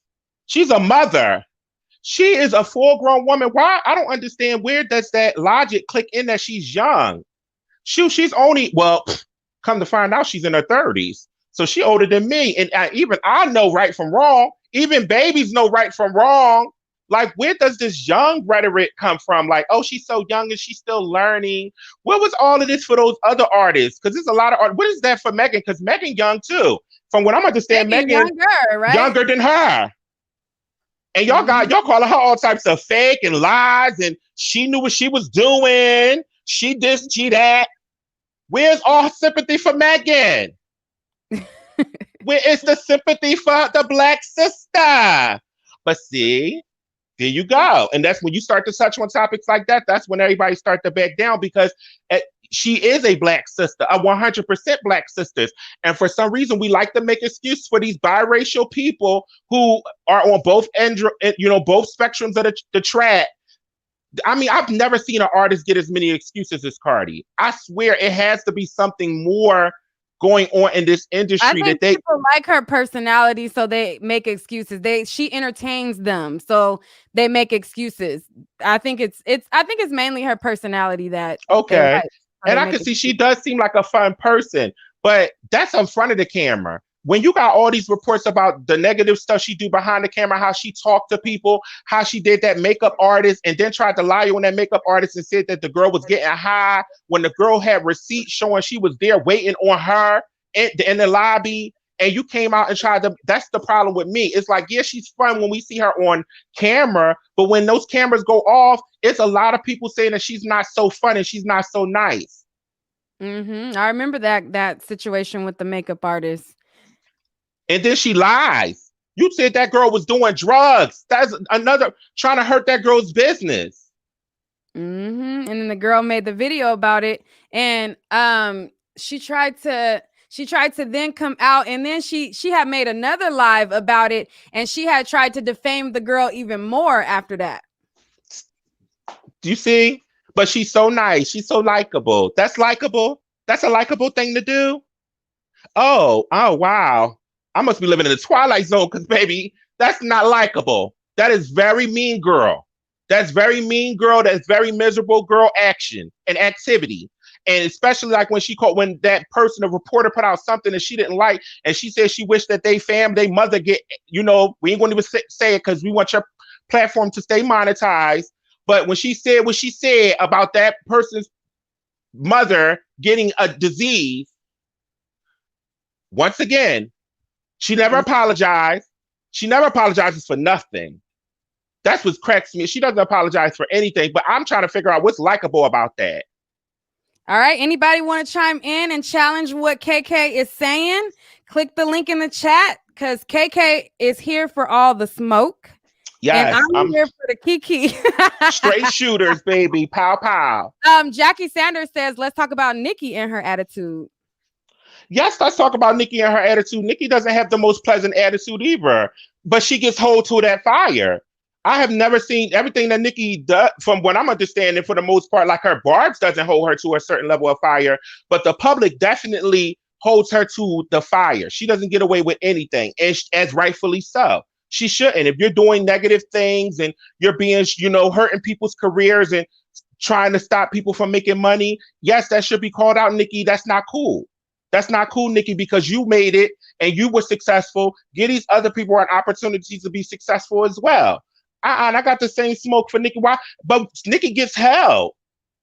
She's a mother. She is a full-grown woman. Why? I don't understand. Where does that logic click in that she's young? She's only, come to find out, she's in her 30s. So she older than me. And even I know right from wrong. Even babies know right from wrong. Like, where does this young rhetoric come from? Like, oh, she's so young and she's still learning. What was all of this for those other artists? Because there's a lot of art. What is that for Megan? Because Megan young too. From what I'm understanding, Megan younger, right? Younger than her. And y'all calling her all types of fake and lies, and she knew what she was doing. She this, she that. Where's all sympathy for Megan? Where is the sympathy for the black sister? But see, there you go. And that's when you start to touch on topics like that. That's when everybody start to back down because she is a black sister, a 100% black sisters. And for some reason, we like to make excuses for these biracial people who are on both ends, both spectrums of the track. I mean, I've never seen an artist get as many excuses as Cardi. I swear it has to be something more going on in this industry. I think people like her personality, so they make excuses. She entertains them, so they make excuses. I think it's mainly her personality that okay. Like, and I can see she does seem like a fun person, but that's in front of the camera. When you got all these reports about the negative stuff she do behind the camera, how she talked to people, how she did that makeup artist and then tried to lie on that makeup artist and said that the girl was getting high when the girl had receipts showing she was there waiting on her in the lobby, and you came out and tried to, that's the problem with me. It's like, yeah, she's fun when we see her on camera, but when those cameras go off, it's a lot of people saying that she's not so fun and she's not so nice. I remember that situation with the makeup artist. And then she lies. You said that girl was doing drugs. That's another trying to hurt that girl's business. And then the girl made the video about it, and she tried to then come out, and then she had made another live about it, and she had tried to defame the girl even more after that. Do you see? But she's so nice. She's so likable. That's likable. That's a likable thing to do. Oh, wow. I must be living in the Twilight Zone because, baby, that's not likable. That is very mean girl. That's very mean girl. That's very miserable girl action and activity. And especially like when that person, a reporter, put out something that she didn't like, and she said she wished that they mother get, we ain't going to say it because we want your platform to stay monetized. But when she said what she said about that person's mother getting a disease, once again, she never apologized. She never apologizes for nothing. That's what cracks me. She doesn't apologize for anything, but I'm trying to figure out what's likable about that. All right. Anybody want to chime in and challenge what KK is saying? Click the link in the chat because KK is here for all the smoke. Yes, and I'm here for the Kiki. Straight shooters, baby. Pow, pow. Jackie Sanders says, let's talk about Nikki and her attitude. Yes, let's talk about Nikki and her attitude. Nikki doesn't have the most pleasant attitude either, but she gets hold to that fire. I have never seen everything that Nikki does, from what I'm understanding, for the most part, like her Barb's doesn't hold her to a certain level of fire, but the public definitely holds her to the fire. She doesn't get away with anything, and as rightfully so. She shouldn't. If you're doing negative things and you're being, hurting people's careers and trying to stop people from making money, yes, that should be called out, Nikki. That's not cool. That's not cool, Nikki, because you made it and you were successful. Give these other people an opportunity to be successful as well. And I got the same smoke for Nikki. Why? But Nikki gets held.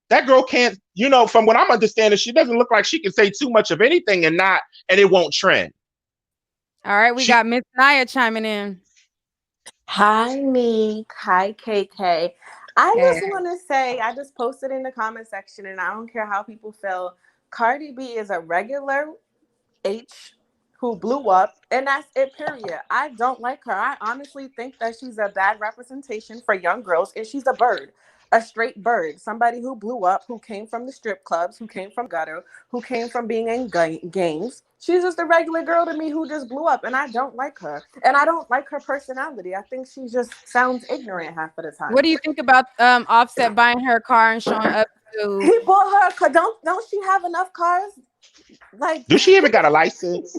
That girl can't, from what I'm understanding, she doesn't look like she can say too much of anything and it won't trend. All right, we got Miss Naya chiming in. Hi, Meek. Hi, KK. I just want to say, I just posted in the comment section, and I don't care how people feel. Cardi B is a regular H who blew up, and that's it, period. I don't like her. I honestly think that she's a bad representation for young girls, and she's a bird, a straight bird, somebody who blew up, who came from the strip clubs, who came from gutter, who came from being in gangs. She's just a regular girl to me who just blew up, and I don't like her. And I don't like her personality. I think she just sounds ignorant half of the time. What do you think about Offset buying her car and showing up to... He bought her. Don't she have enough cars? Like, does she even got a license?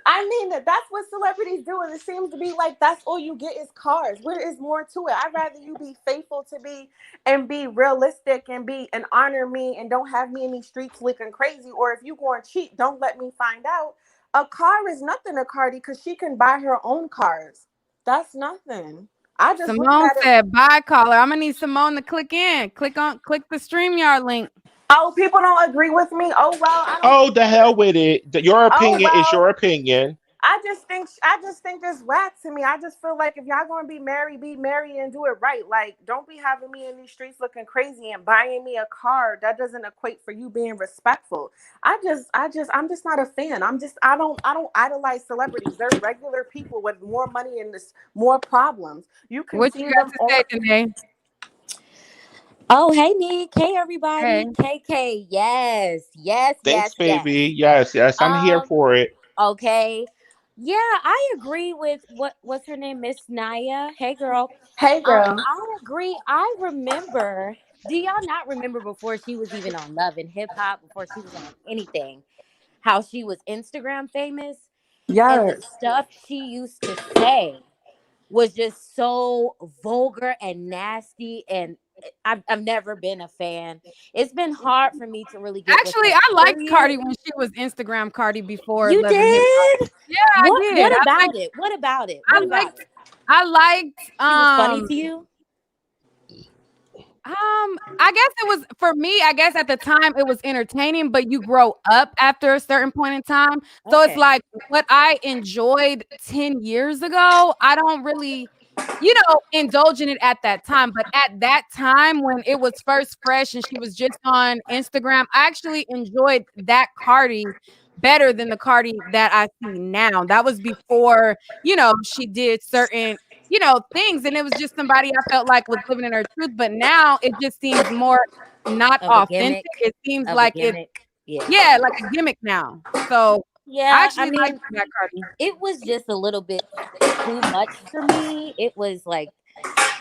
I mean, that's what celebrities do, and it seems to be like that's all you get is cars. Where is more to it? I'd rather you be faithful to me and be realistic and honor me and don't have me in these streets looking crazy. Or if you going to cheat, don't let me find out. A car is nothing to Cardi because she can buy her own cars. That's nothing. I just Simone said, "Bye, caller." I'm gonna need Simone to click in. Click the StreamYard link. Oh, people don't agree with me. Oh well. The hell with it. Your opinion is your opinion. I just think that's whack to me. I just feel like if y'all gonna be married and do it right. Like, don't be having me in these streets looking crazy and buying me a car. That doesn't equate for you being respectful. I'm just not a fan. I don't idolize celebrities. They're regular people with more money and more problems. You can What see you got them to all. say, Danae? Oh, hey, Nick. Hey, Hey. everybody. KK. Yes. Thanks, baby. Yes, I'm here Um, for it. okay. Yeah, I agree with what's her name, Miss Naya. Hey, girl. Hey, girl. I agree. I remember. Do y'all not remember before she was even on Love and Hip Hop, before she was on anything, how she was Instagram famous and the Yes. stuff she used to say was just so vulgar and nasty, and I've never been a fan. It's been hard for me to really get with Actually, her. I liked Period. Cardi when she was Instagram Cardi before You Love and Hip Hop. did? Yeah, I did. What about it? What about it? I What about liked it? I liked She was funny to you? I guess it was for me, I guess at the time it was entertaining, but you grow up after a certain point in time. So it's Okay. like what I enjoyed 10 years ago, I don't really, indulge in it at that time. But at that time when it was first fresh and she was just on Instagram, I actually enjoyed that Cardi better than the Cardi that I see now. That was before, she did certain things. And it was just somebody I felt like was living in her truth. But now it just seems more not Of a authentic. gimmick. It seems Of a like it's, gimmick. Yeah. yeah, like a gimmick now. So I Yeah, I actually like mean, that Cardi. it was just a little bit too much for me. It was like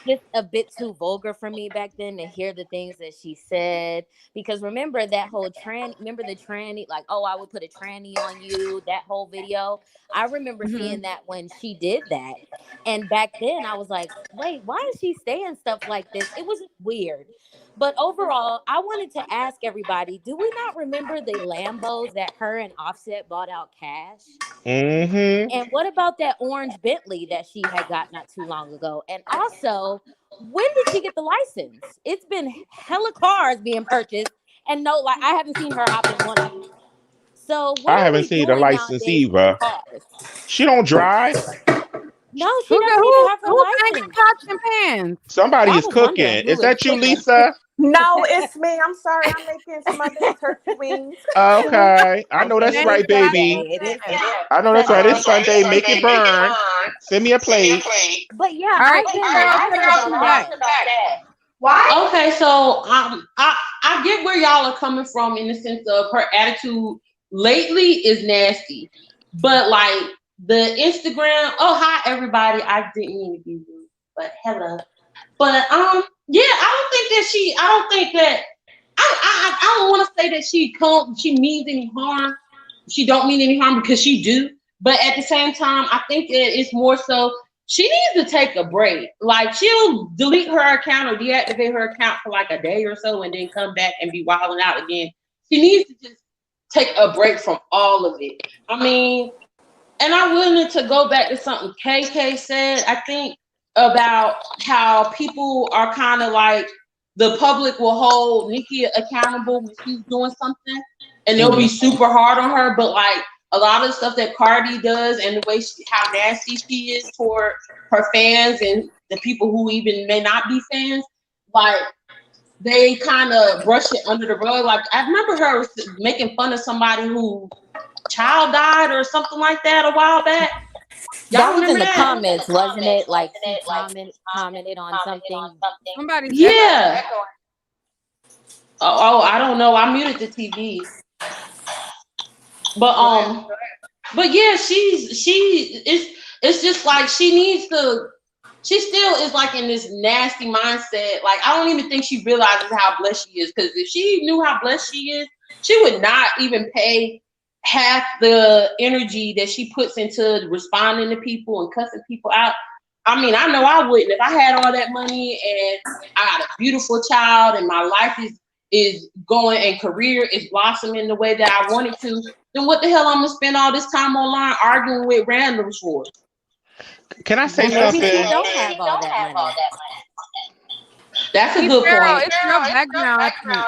just a bit too vulgar for me back then to hear the things that she said. Because remember that whole remember the tranny, like, oh, I would put a tranny on you, that whole video. I remember Mhm. seeing that when she did that. And back then I was like, wait, why is she saying stuff like this? It was weird. But overall, I wanted to ask everybody, do we not remember the Lambos that her and Offset bought out cash? Mm-hmm. And what about that orange Bentley that she had got not too long ago? And also, when did she get the license? It's been hella cars being purchased, and no, like, I haven't seen her hop in one of them. So what I are haven't we seen the doing license nowadays with the either. cars? She don't drive. No, she Who doesn't even have her who banging license. pots and pans? Somebody I is was wondering cooking. who Is was that you, cooking. Lisa? No, it's me. I'm sorry. I'm making some of these turkey wings. Okay. I know Okay, that's it Banging is right, pots baby. Sunday. and It is pans. I know that's right. It's Sunday. Sunday. Make it burn. Send me a plate. But yeah, All right, I've been Kmichelle, laughing tell us about that. that. Why? Okay, so I get where y'all are coming from in the sense of her attitude lately is nasty, but like the Instagram. Oh, hi everybody. I didn't mean to be rude, but hello. But yeah, I don't think that. I don't want to say that she means any harm. She don't mean any harm because she do. But at the same time, I think that it's more so she needs to take a break. Like she'll delete her account or deactivate her account for like a day or so and then come back and be wilding out again. She needs to just take a break from all of it. I mean, and I wanted to go back to something KK said, I think, about how people are kind of like the public will hold Nikki accountable when she's doing something and they'll be super hard on her. But like a lot of the stuff that Cardi does and the way how nasty she is toward her fans and the people who even may not be fans, like they kind of brush it under the rug. Like I remember her making fun of somebody who child died or something like that a while back. That was in the comments, wasn't it? Like she commented on something. Somebody's Yeah. Oh, I don't know. I muted the TV. But yeah, it's just like she needs to. She still is like in this nasty mindset. Like I don't even think she realizes how blessed she is. Because if she knew how blessed she is, she would not even pay half the energy that she puts into responding to people and cussing people out. I mean, I know I wouldn't if I had all that money and I got a beautiful child and my life is going and career is blossoming the way that I want it to. Then what the hell I'm gonna spend all this time online arguing with randoms for? Can I say Maybe something? she don't have all that money. That's a good point. It's your background. I think.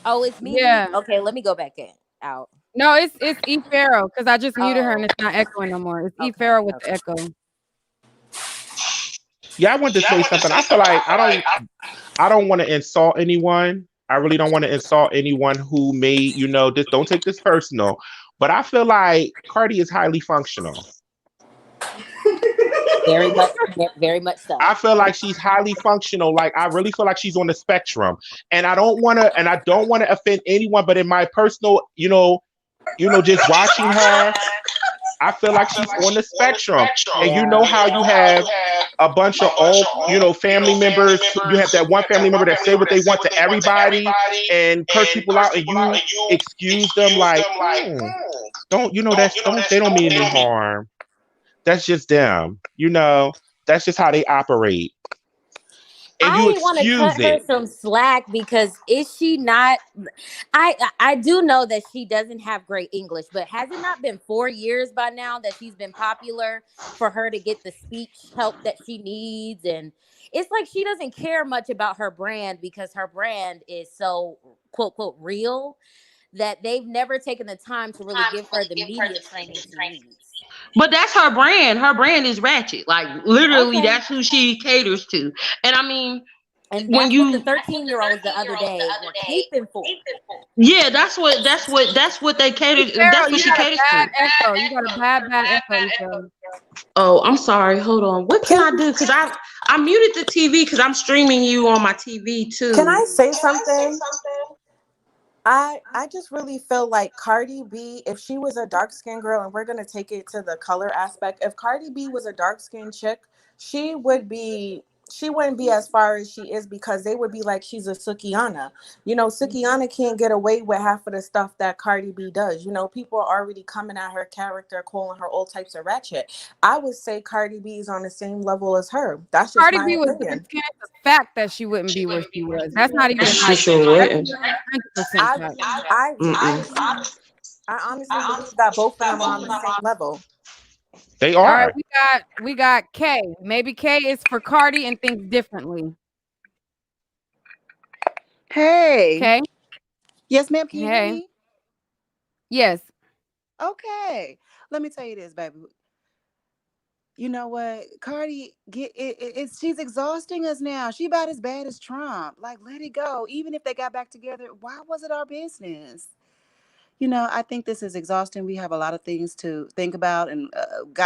Oh, it's me. Yeah. Okay, let me go back in. Out. No, it's E Pharaoh because I just muted her and Oh, it's not echoing no more. It's E okay, Pharaoh with the okay. echo. Yeah, I wanted to say something. I feel like I don't want to insult anyone. I really don't want to insult anyone who may, just don't take this personal. But I feel like Cardi is highly functional. Very much, very much so. I feel like she's highly functional. Like I really feel like she's on the spectrum. And I don't want to offend anyone, but in my personal, just watching her, I feel like she's on the spectrum. And you Yeah. know how you have a bunch of old, family members. You have that one family member that say what they want to everybody and curse people out, and you excuse them like, don't they don't mean any harm. That's just them. That's just how they operate. And you I want to excuse cut her it. some slack because is she not? I do know that she doesn't have great English, but has it not been 4 years by now that she's been popular for her to get the speech help that she needs? And it's like she doesn't care much about her brand because her brand is so quote quote real that they've never taken the time to really give her the media training she needs. But that's her brand. Her brand is ratchet. Like literally, Okay. that's who she caters to. And I mean, And when that's what the you 13-year-olds the other day were caping for. yeah, that's what they cater. Pharaoh, That's what you she got a caters bad to. echo. You got a bad echo, Pharaoh. Oh, I'm sorry. Hold on. What can I Can do? Because I muted the TV because I'm streaming you on my TV can too. I say something? I just really feel like Cardi B, if she was a dark skinned girl, and we're gonna take it to the color aspect, if Cardi B was a dark skinned chick, she would be she wouldn't be as far as she is because they would be like she's a Sukiana. You know, Sukiana can't get away with half of the stuff that Cardi B does. You know, people are already coming at her character, calling her all types of ratchet. I would say Cardi B is on the same level as her. That's just Cardi my B was dark opinion. skinned. The fact that she wouldn't be where she was. That's not even She like sure that's wouldn't. 100% I fact. I Mm-mm. I honestly believe that both of them are on the same level. They All right, are. we got K. Maybe K is for Cardi and thinks differently. Hey. Okay. Yes, ma'am. Can you hear Hey. me? Yes. Okay. Let me tell you this, baby. You know what? Cardi it's she's exhausting us now. She about as bad as Trump. Like, let it go. Even if they got back together, why was it our business? I think this is exhausting. We have a lot of things to think about, and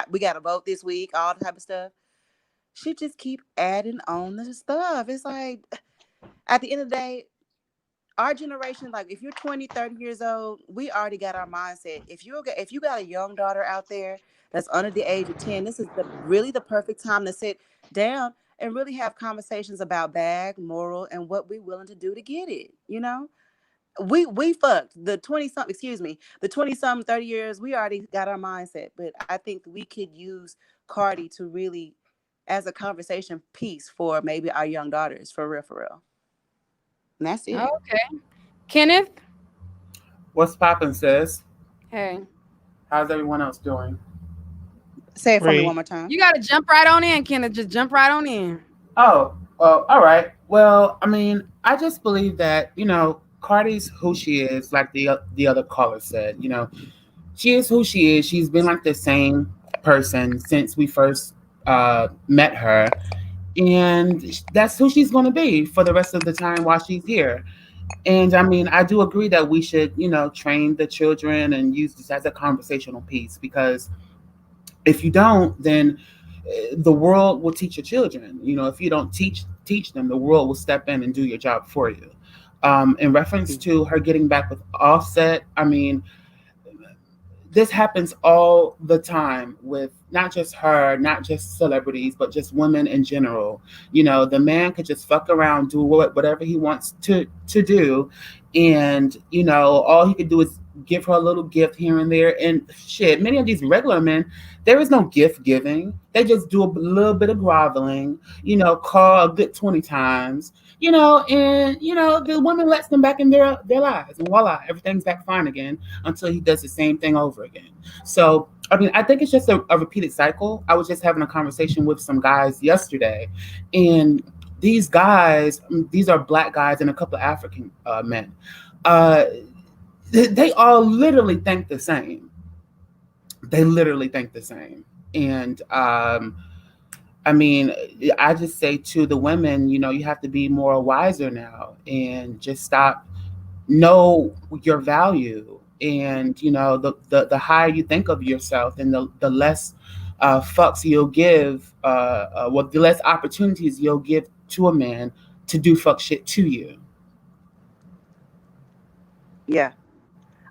we got to vote this week, all the type of stuff. She just keep adding on the stuff. It's like at the end of the day, our generation, like if you're 20, 30 years old, we already got our mindset. If you got a young daughter out there that's under the age of 10, this is really the perfect time to sit down and really have conversations about bag, moral, and what we're willing to do to get it. We fucked the 20 something, excuse me, the 20 something, 30 years, we already got our mindset. But I think we could use Cardi to really as a conversation piece for maybe our young daughters, for real, for real. And that's it. Okay. Kenneth. What's poppin', sis? Hey. How's everyone else doing? Say it for me one Free. more time. You gotta jump right on in, Kenneth. Just jump right on in. Oh, well, all right. Well, I mean, I just believe that Cardi's who she is, like the other caller said. She is who she is. She's been like the same person since we first met her, and that's who she's going to be for the rest of the time while she's here. And I mean, I do agree that we should, train the children and use this as a conversational piece because if you don't, then the world will teach your children. If you don't teach them, the world will step in and do your job for you. In reference to her getting back with Offset, I mean, this happens all the time with not just her, not just celebrities, but just women in general. The man could just fuck around, do whatever he wants to do. And, all he could do is give her a little gift here and there. And shit, many of these regular men, there is no gift giving. They just do a little bit of groveling, call a good 20 times, and, the woman lets them back in their lives. And voila, everything's back fine again until he does the same thing over again. So, I mean, I think it's just a repeated cycle. I was just having a conversation with some guys yesterday, and these guys, these are black guys and a couple of African men. they all literally think the same. They literally think the same. And I mean, I just say to the women, you have to be more wiser now and just stop, know your value. And, the higher you think of yourself and the less fucks you'll give, the less opportunities you'll give to a man to do fuck shit to you. Yeah,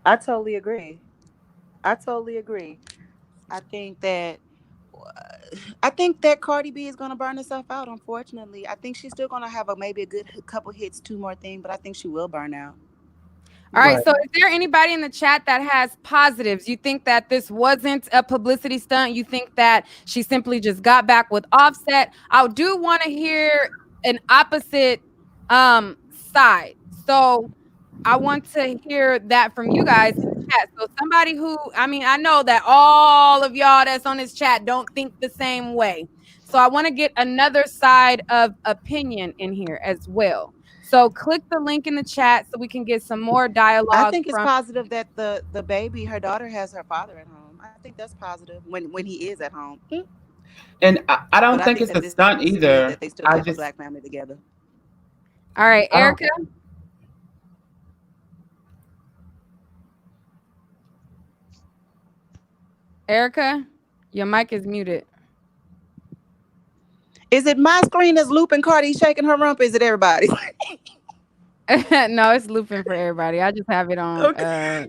I totally agree. I totally agree. I think that I think that Cardi B is gonna burn herself out. Unfortunately, I think she's still gonna have maybe a good couple hits, two more things, but I think she will burn out. All right. Right. So, is there anybody in the chat that has positives? You think that this wasn't a publicity stunt? You think that she simply just got back with Offset? I do want to hear an opposite side. So, I want to hear that from you guys in the chat. So, somebody who, I mean, I know that all of y'all that's on this chat don't think the same way. So, I want to get another side of opinion in here as well. So click the link in the chat so we can get some more dialogue. I think it's positive that the baby, her daughter, has her father at home. I think that's positive when he is at home. And I don't think it's a stunt either. That they still kept a black family together. All right, Erica. Erica, your mic is muted. Is it my screen that's looping Cardi shaking her rump? Is it everybody? No, it's looping for everybody. I just have it on. Okay.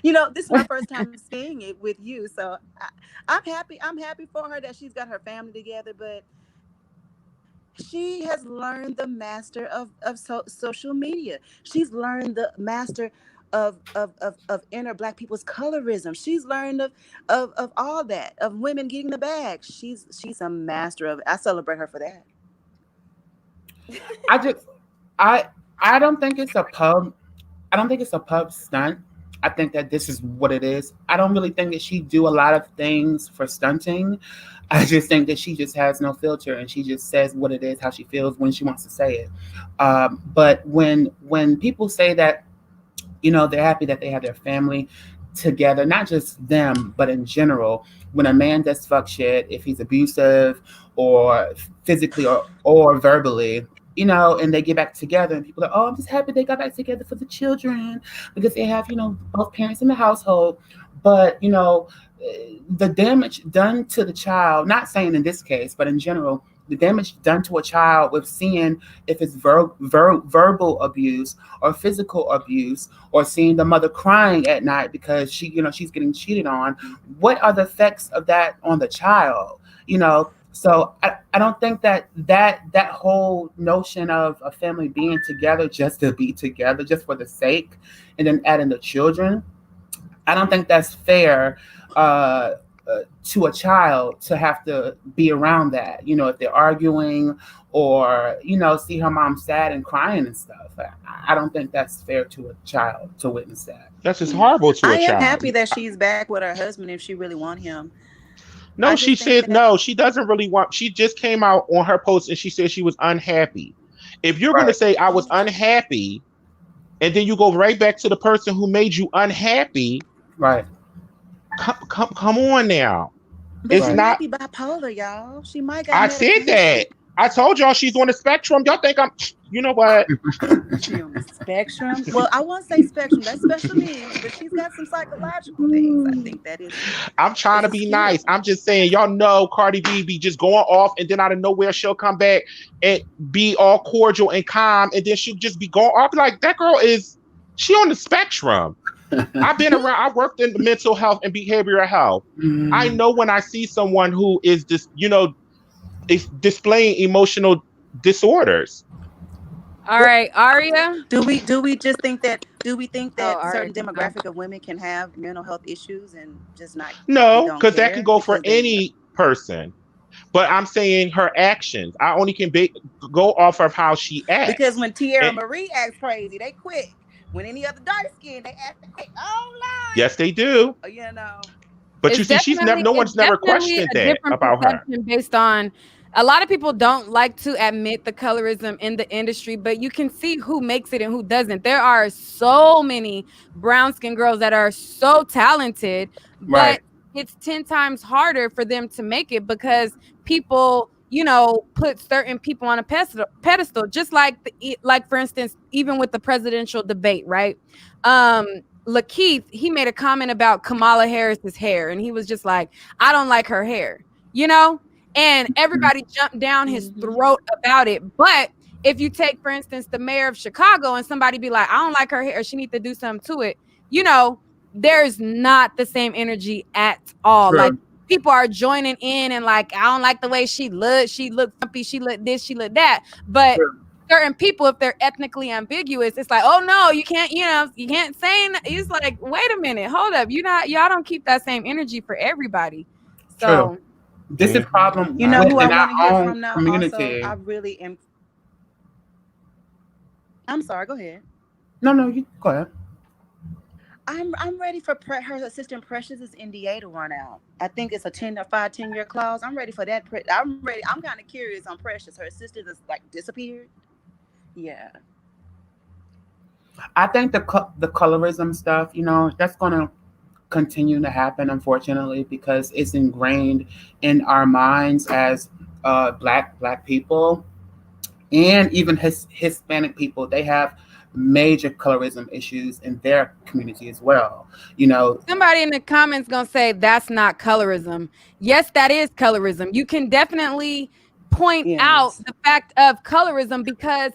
This is my first time seeing it with you, so I'm happy. I'm happy for her that she's got her family together, but she has learned the master of social media. She's learned the master of inner black people's colorism. She's learned of all that, of women getting the bag. She's a master of it. I celebrate her for that. I don't think it's a pub. I don't think it's a pub stunt. I think that this is what it is. I don't really think that she do a lot of things for stunting. I just think that she just has no filter and she just says what it is, how she feels when she wants to say it. But when people say that, they're happy that they have their family together, not just them, but in general, when a man does fuck shit, if he's abusive or physically or verbally, and they get back together and people are, oh, I'm just happy they got back together for the children because they have, both parents in the household. But, the damage done to the child, not saying in this case, but in general, the damage done to a child with seeing if it's verbal abuse or physical abuse, or seeing the mother crying at night because she's getting cheated on. What are the effects of that on the child? So I don't think that whole notion of a family being together just to be together, just for the sake, and then adding the children, I don't think that's fair to a child to have to be around that. If they're arguing or, see her mom sad and crying and stuff. I don't think that's fair to a child to witness that. That's just horrible to a child. I am happy that she's back with her husband if she really wants him. No, she said no, she doesn't really want. She just came out on her post and she said she was unhappy. If you're going to say I was unhappy, and then you go right back to the person who made you unhappy, right? Come on now. But it's not be bipolar, y'all. She might got. I said that. I told y'all she's on the spectrum. Y'all think I'm, you know what? She on the spectrum? Well, I won't say spectrum. That's special needs, but she's got some psychological things. I think that is. I'm trying to be nice. I'm just saying, y'all know Cardi B be just going off, and then out of nowhere she'll come back and be all cordial and calm, and then she'll just be going off. Like, that girl is, she on the spectrum. I've been around. I worked in mental health and behavioral health. I know when I see someone who is just, is displaying emotional disorders. All right, Aria. Do we just think that? Do we think that certain demographic of women can have mental health issues and just not? No, because that can go for any person. But I'm saying her actions. I only can go off of how she acts. Because when Tierra Marie acts crazy, they quit. When any other dark skin, they act like, oh Lord. Yes, they do. You know. But you see, no one's never questioned that about her. Based on a lot of people don't like to admit the colorism in the industry, but you can see who makes it and who doesn't. There are so many brown skin girls that are so talented, but Right. it's 10 times harder for them to make it because people, put certain people on a pedestal, just like like for instance, even with the presidential debate, right? Lakeith, he made a comment about Kamala Harris's hair, and he was just like, I don't like her hair, and everybody jumped down his throat about it. But if you take, for instance, the mayor of Chicago and somebody be like, I don't like her hair, she needs to do something to it, there's not the same energy at all. True. Like, people are joining in and like, I don't like the way she looked frumpy, she looked this, she looked that. But True. certain people, if they're ethnically ambiguous, it's like, oh no, you can't, you can't say. It's like, wait a minute, hold up, y'all don't keep that same energy for everybody. So True. This is a problem You know who I within want to our hear own from now? community. Also, I really am. I'm sorry. Go ahead. No, you go ahead. I'm ready for her assistant Precious's NDA to run out. I think it's a 10-year clause. I'm ready for that. I'm ready. I'm kind of curious on Precious. Her assistant is like disappeared. Yeah. I think the colorism stuff, that's gonna continue to happen, unfortunately, because it's ingrained in our minds as black people, and even Hispanic people. They have major colorism issues in their community as well. Somebody in the comments gonna say that's not colorism. Yes, that is colorism. You can definitely point out the fact of colorism because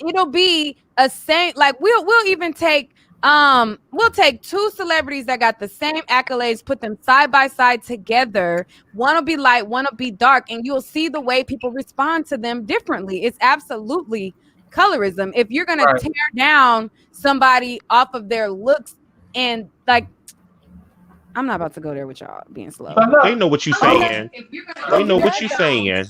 it'll be a same. Like we'll even take we'll take two celebrities that got the same accolades, put them side by side together. One will be light, one will be dark, and you'll see the way people respond to them differently. It's absolutely colorism. If you're gonna tear down somebody off of their looks, and like, I'm not about to go there with y'all being slow. They know what you're saying. They know what you're saying.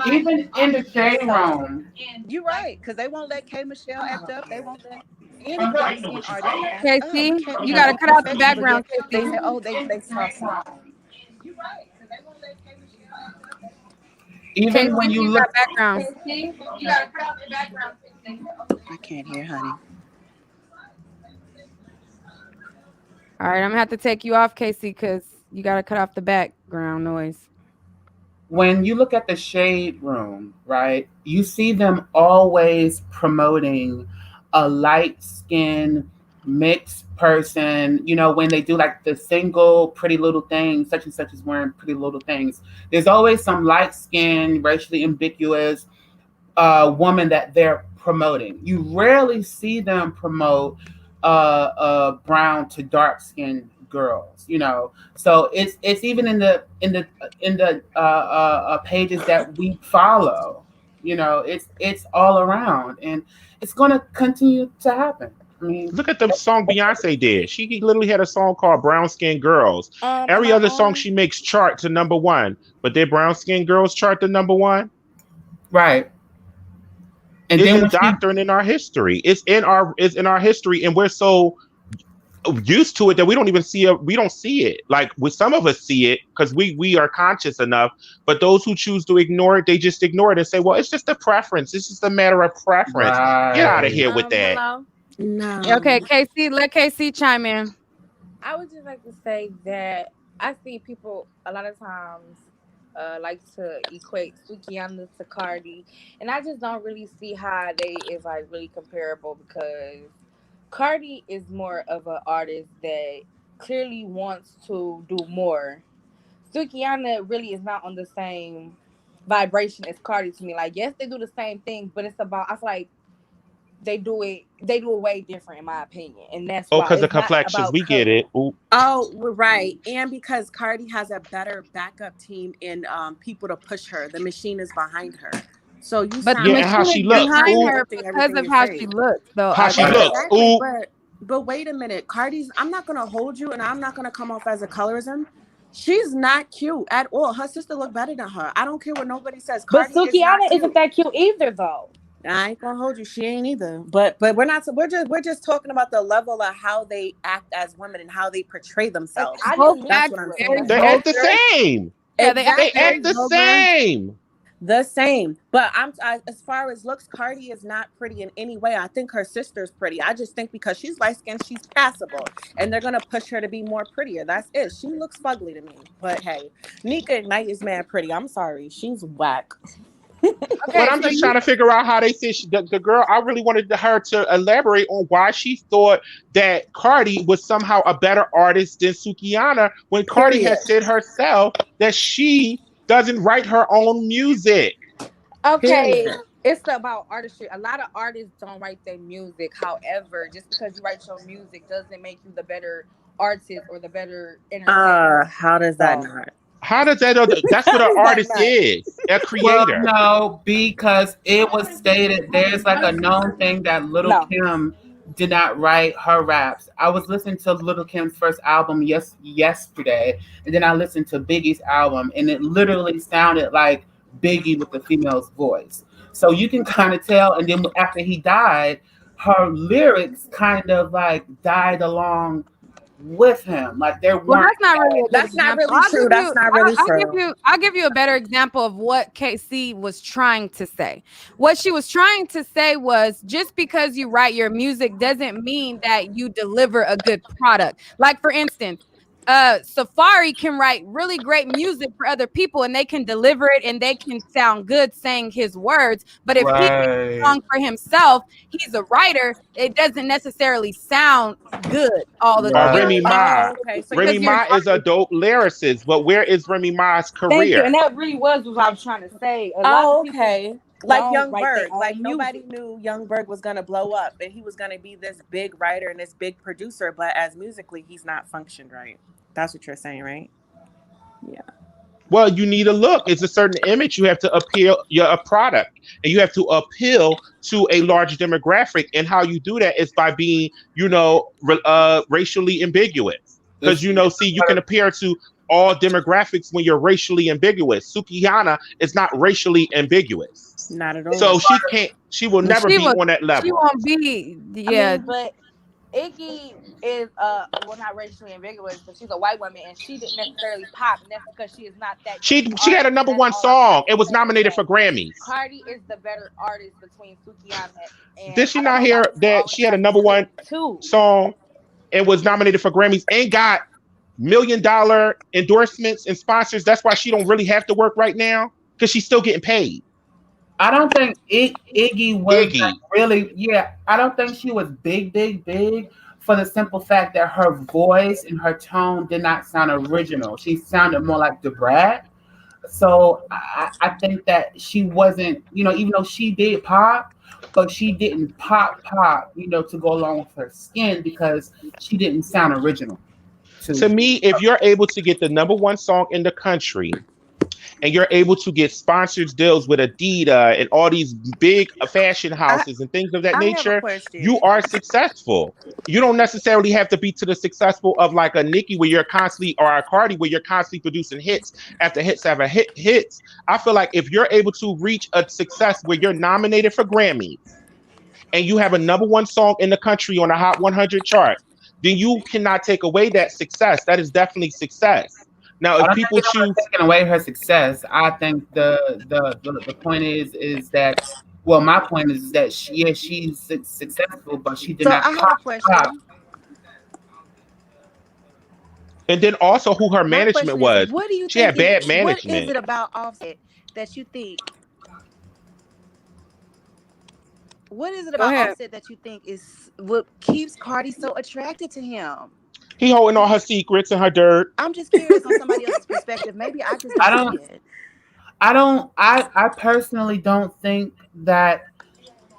Even in the shade room. You're right, because they won't let Kmichelle act up. They won't let any artist act up. Casey, you gotta cut out the background, They Casey. say, oh, they saw something. You're right, because they won't let Kmichelle act up. Even Casey, when you you look, got background. You gotta cut out the background. I can't hear, honey. All right, I'm gonna have to take you off, Casey, because you gotta cut off the background noise. when you look at the shade room, right, you see them always promoting a light skinned mixed person. When they do like the single Pretty Little Thing, such and such is wearing Pretty Little Things, there's always some light skinned, racially ambiguous woman that they're promoting. You rarely see them promote brown to dark skinned girls, so it's even in the pages that we follow, it's all around, and it's going to continue to happen. I mean, look at the song Beyonce did. She literally had a song called Brown Skin Girls. Every other song she makes chart to #1, but their Brown Skin Girls chart to #1. Right. And it's then indoctrinated in our history. It's in our history, and we're so used to it that we don't even see it. We don't see it. Like, with some of us see it because we are conscious enough, but those who choose to ignore it, they just ignore it and say, well, it's just a preference. It's just a matter of preference. Right. Get out of here with that. Hello? No. Okay, Casey, let Casey chime in. I would just like to say that I see people a lot of times like to equate Sukiana to Cardi, and I just don't really see how they is like really comparable, because Cardi is more of an artist that clearly wants to do more. Sukiana really is not on the same vibration as Cardi to me. Like, yes, they do the same thing, but it's about, I feel like they do it way different in my opinion, and that's why. Because the complexions, we get it. Ooh. Oh, we're right. And because Cardi has a better backup team and people to push her. The machine is behind her. So you But yeah, and how she looks. behind her because of how she looks, though. How she looks. Exactly, Ooh. but wait a minute. Cardi's, I'm not gonna hold you, and I'm not gonna come off as a colorism. She's not cute at all. Her sister look better than her. I don't care what nobody says. But Cardi Sukiana isn't that cute either, though. I ain't gonna hold you. She ain't either. But we're not. We're just talking about the level of how they act as women and how they portray themselves. That's what I'm saying. They act the same. Yeah, They act the same. The same, but as far as looks, Cardi is not pretty in any way. I think her sister's pretty. I just think because she's light skinned, she's passable, and they're gonna push her to be more prettier. That's it. She looks fugly to me, but hey, Nika Ignite is mad pretty. I'm sorry, she's whack. But Okay, I'm so just you trying to figure out how they said the girl. I really wanted her to elaborate on why she thought that Cardi was somehow a better artist than Sukiana when Cardi Period. has said herself that she doesn't write her own music. Okay, Period. it's about artistry. A lot of artists don't write their music. However, just because you write your music doesn't make you the better artist or the better entertainer. How does that So not? How does that? That's what how an is that artist not? is, a Well, creator. no, because it was stated there's like a known thing that Little No. Kim did not write her raps. I was listening to Little Kim's first album yesterday, and then I listened to Biggie's album, and it literally sounded like Biggie with the female's voice. So you can kind of tell. And then after he died, her lyrics kind of like died along with him. Like there Well, weren't. that's not really a good That's not example. really true. That's not really true. I'll give you a better example of what KC was trying to say. What she was trying to say was just because you write your music doesn't mean that you deliver a good product. Like for instance, Safari can write really great music for other people and they can deliver it and they can sound good saying his words. But if he makes a Right. song for himself, he's a writer, it doesn't necessarily sound good all the Or time. Right. Remy Ma. Oh, okay. So Remy Because you're Ma is a dope lyricist, but where is Remy Ma's Thank you. career? And that really was what I was trying to say. A lot Oh, of people okay. Like don't Young write their Berg. Like own nobody music. knew Young Berg was gonna blow up and he was gonna be this big writer and this big producer, but as musically he's not functioned right. That's what you're saying, right? Yeah. Well, you need a look. It's a certain image you have to appeal your a product, and you have to appeal to a large demographic. And how you do that is by being, racially ambiguous. Because It's, see, you can appeal to all demographics when you're racially ambiguous. Sukihana is not racially ambiguous, Not at so all. she can't. She will never be on that she level. won't be I yeah. mean, but Iggy is well, not racially ambiguous, but she's a white woman and she didn't necessarily pop, and that's because she is not that great of an She had a artist, and number that's one all I'm song. trying It to was say is nominated that for Grammys. Cardi is the better artist between Sukiana, and Did she I don't not know why hear people that always she had try a to number equate one the two. song and was nominated for Grammys and got $1 million endorsements and sponsors? That's why she don't really have to work right now because she's still getting paid. I don't think Iggy was like Iggy. really, yeah, I don't think she was big for the simple fact that her voice and her tone did not sound original. She sounded more like Debrat. So I think that she wasn't, even though she did pop, but she didn't pop, to go along with her skin because she didn't sound original to To me, if you're able to get the number one song in the country and you're able to get sponsors deals with Adidas and all these big fashion I houses and things of that I have a nature, question. you are successful. You don't necessarily have to be to the successful of like a Nicki where you're constantly, or a Cardi where you're constantly producing hits after hits after hits. I feel like if you're able to reach a success where you're nominated for Grammys and you have a number one song in the country on the Hot 100 chart, then you cannot take away that success. That is definitely success. Now, I if don't think people it was choose, taking away her success. I think the point is that, well, my point is that she's successful, but she did So not I have a pop. question. and then also who her My management question is, was, what do you she had think bad what is management. it about Offset that you think what is it Go about ahead. Offset that you think is what keeps Cardi so attracted to him? He holding all her secrets and her dirt. I'm just curious on somebody else's perspective. Maybe I just I don't don't. see it. I personally don't think that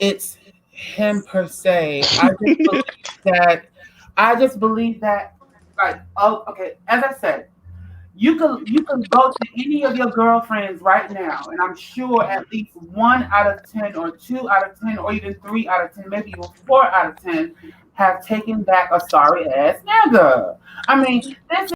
it's him per se. I just believe that, like, oh, okay. As I said, you can go to any of your girlfriends right now, and I'm sure at least 1 out of 10, or 2 out of 10, or even 3 out of 10, maybe even 4 out of 10 have taken back a sorry ass nigga. I mean, this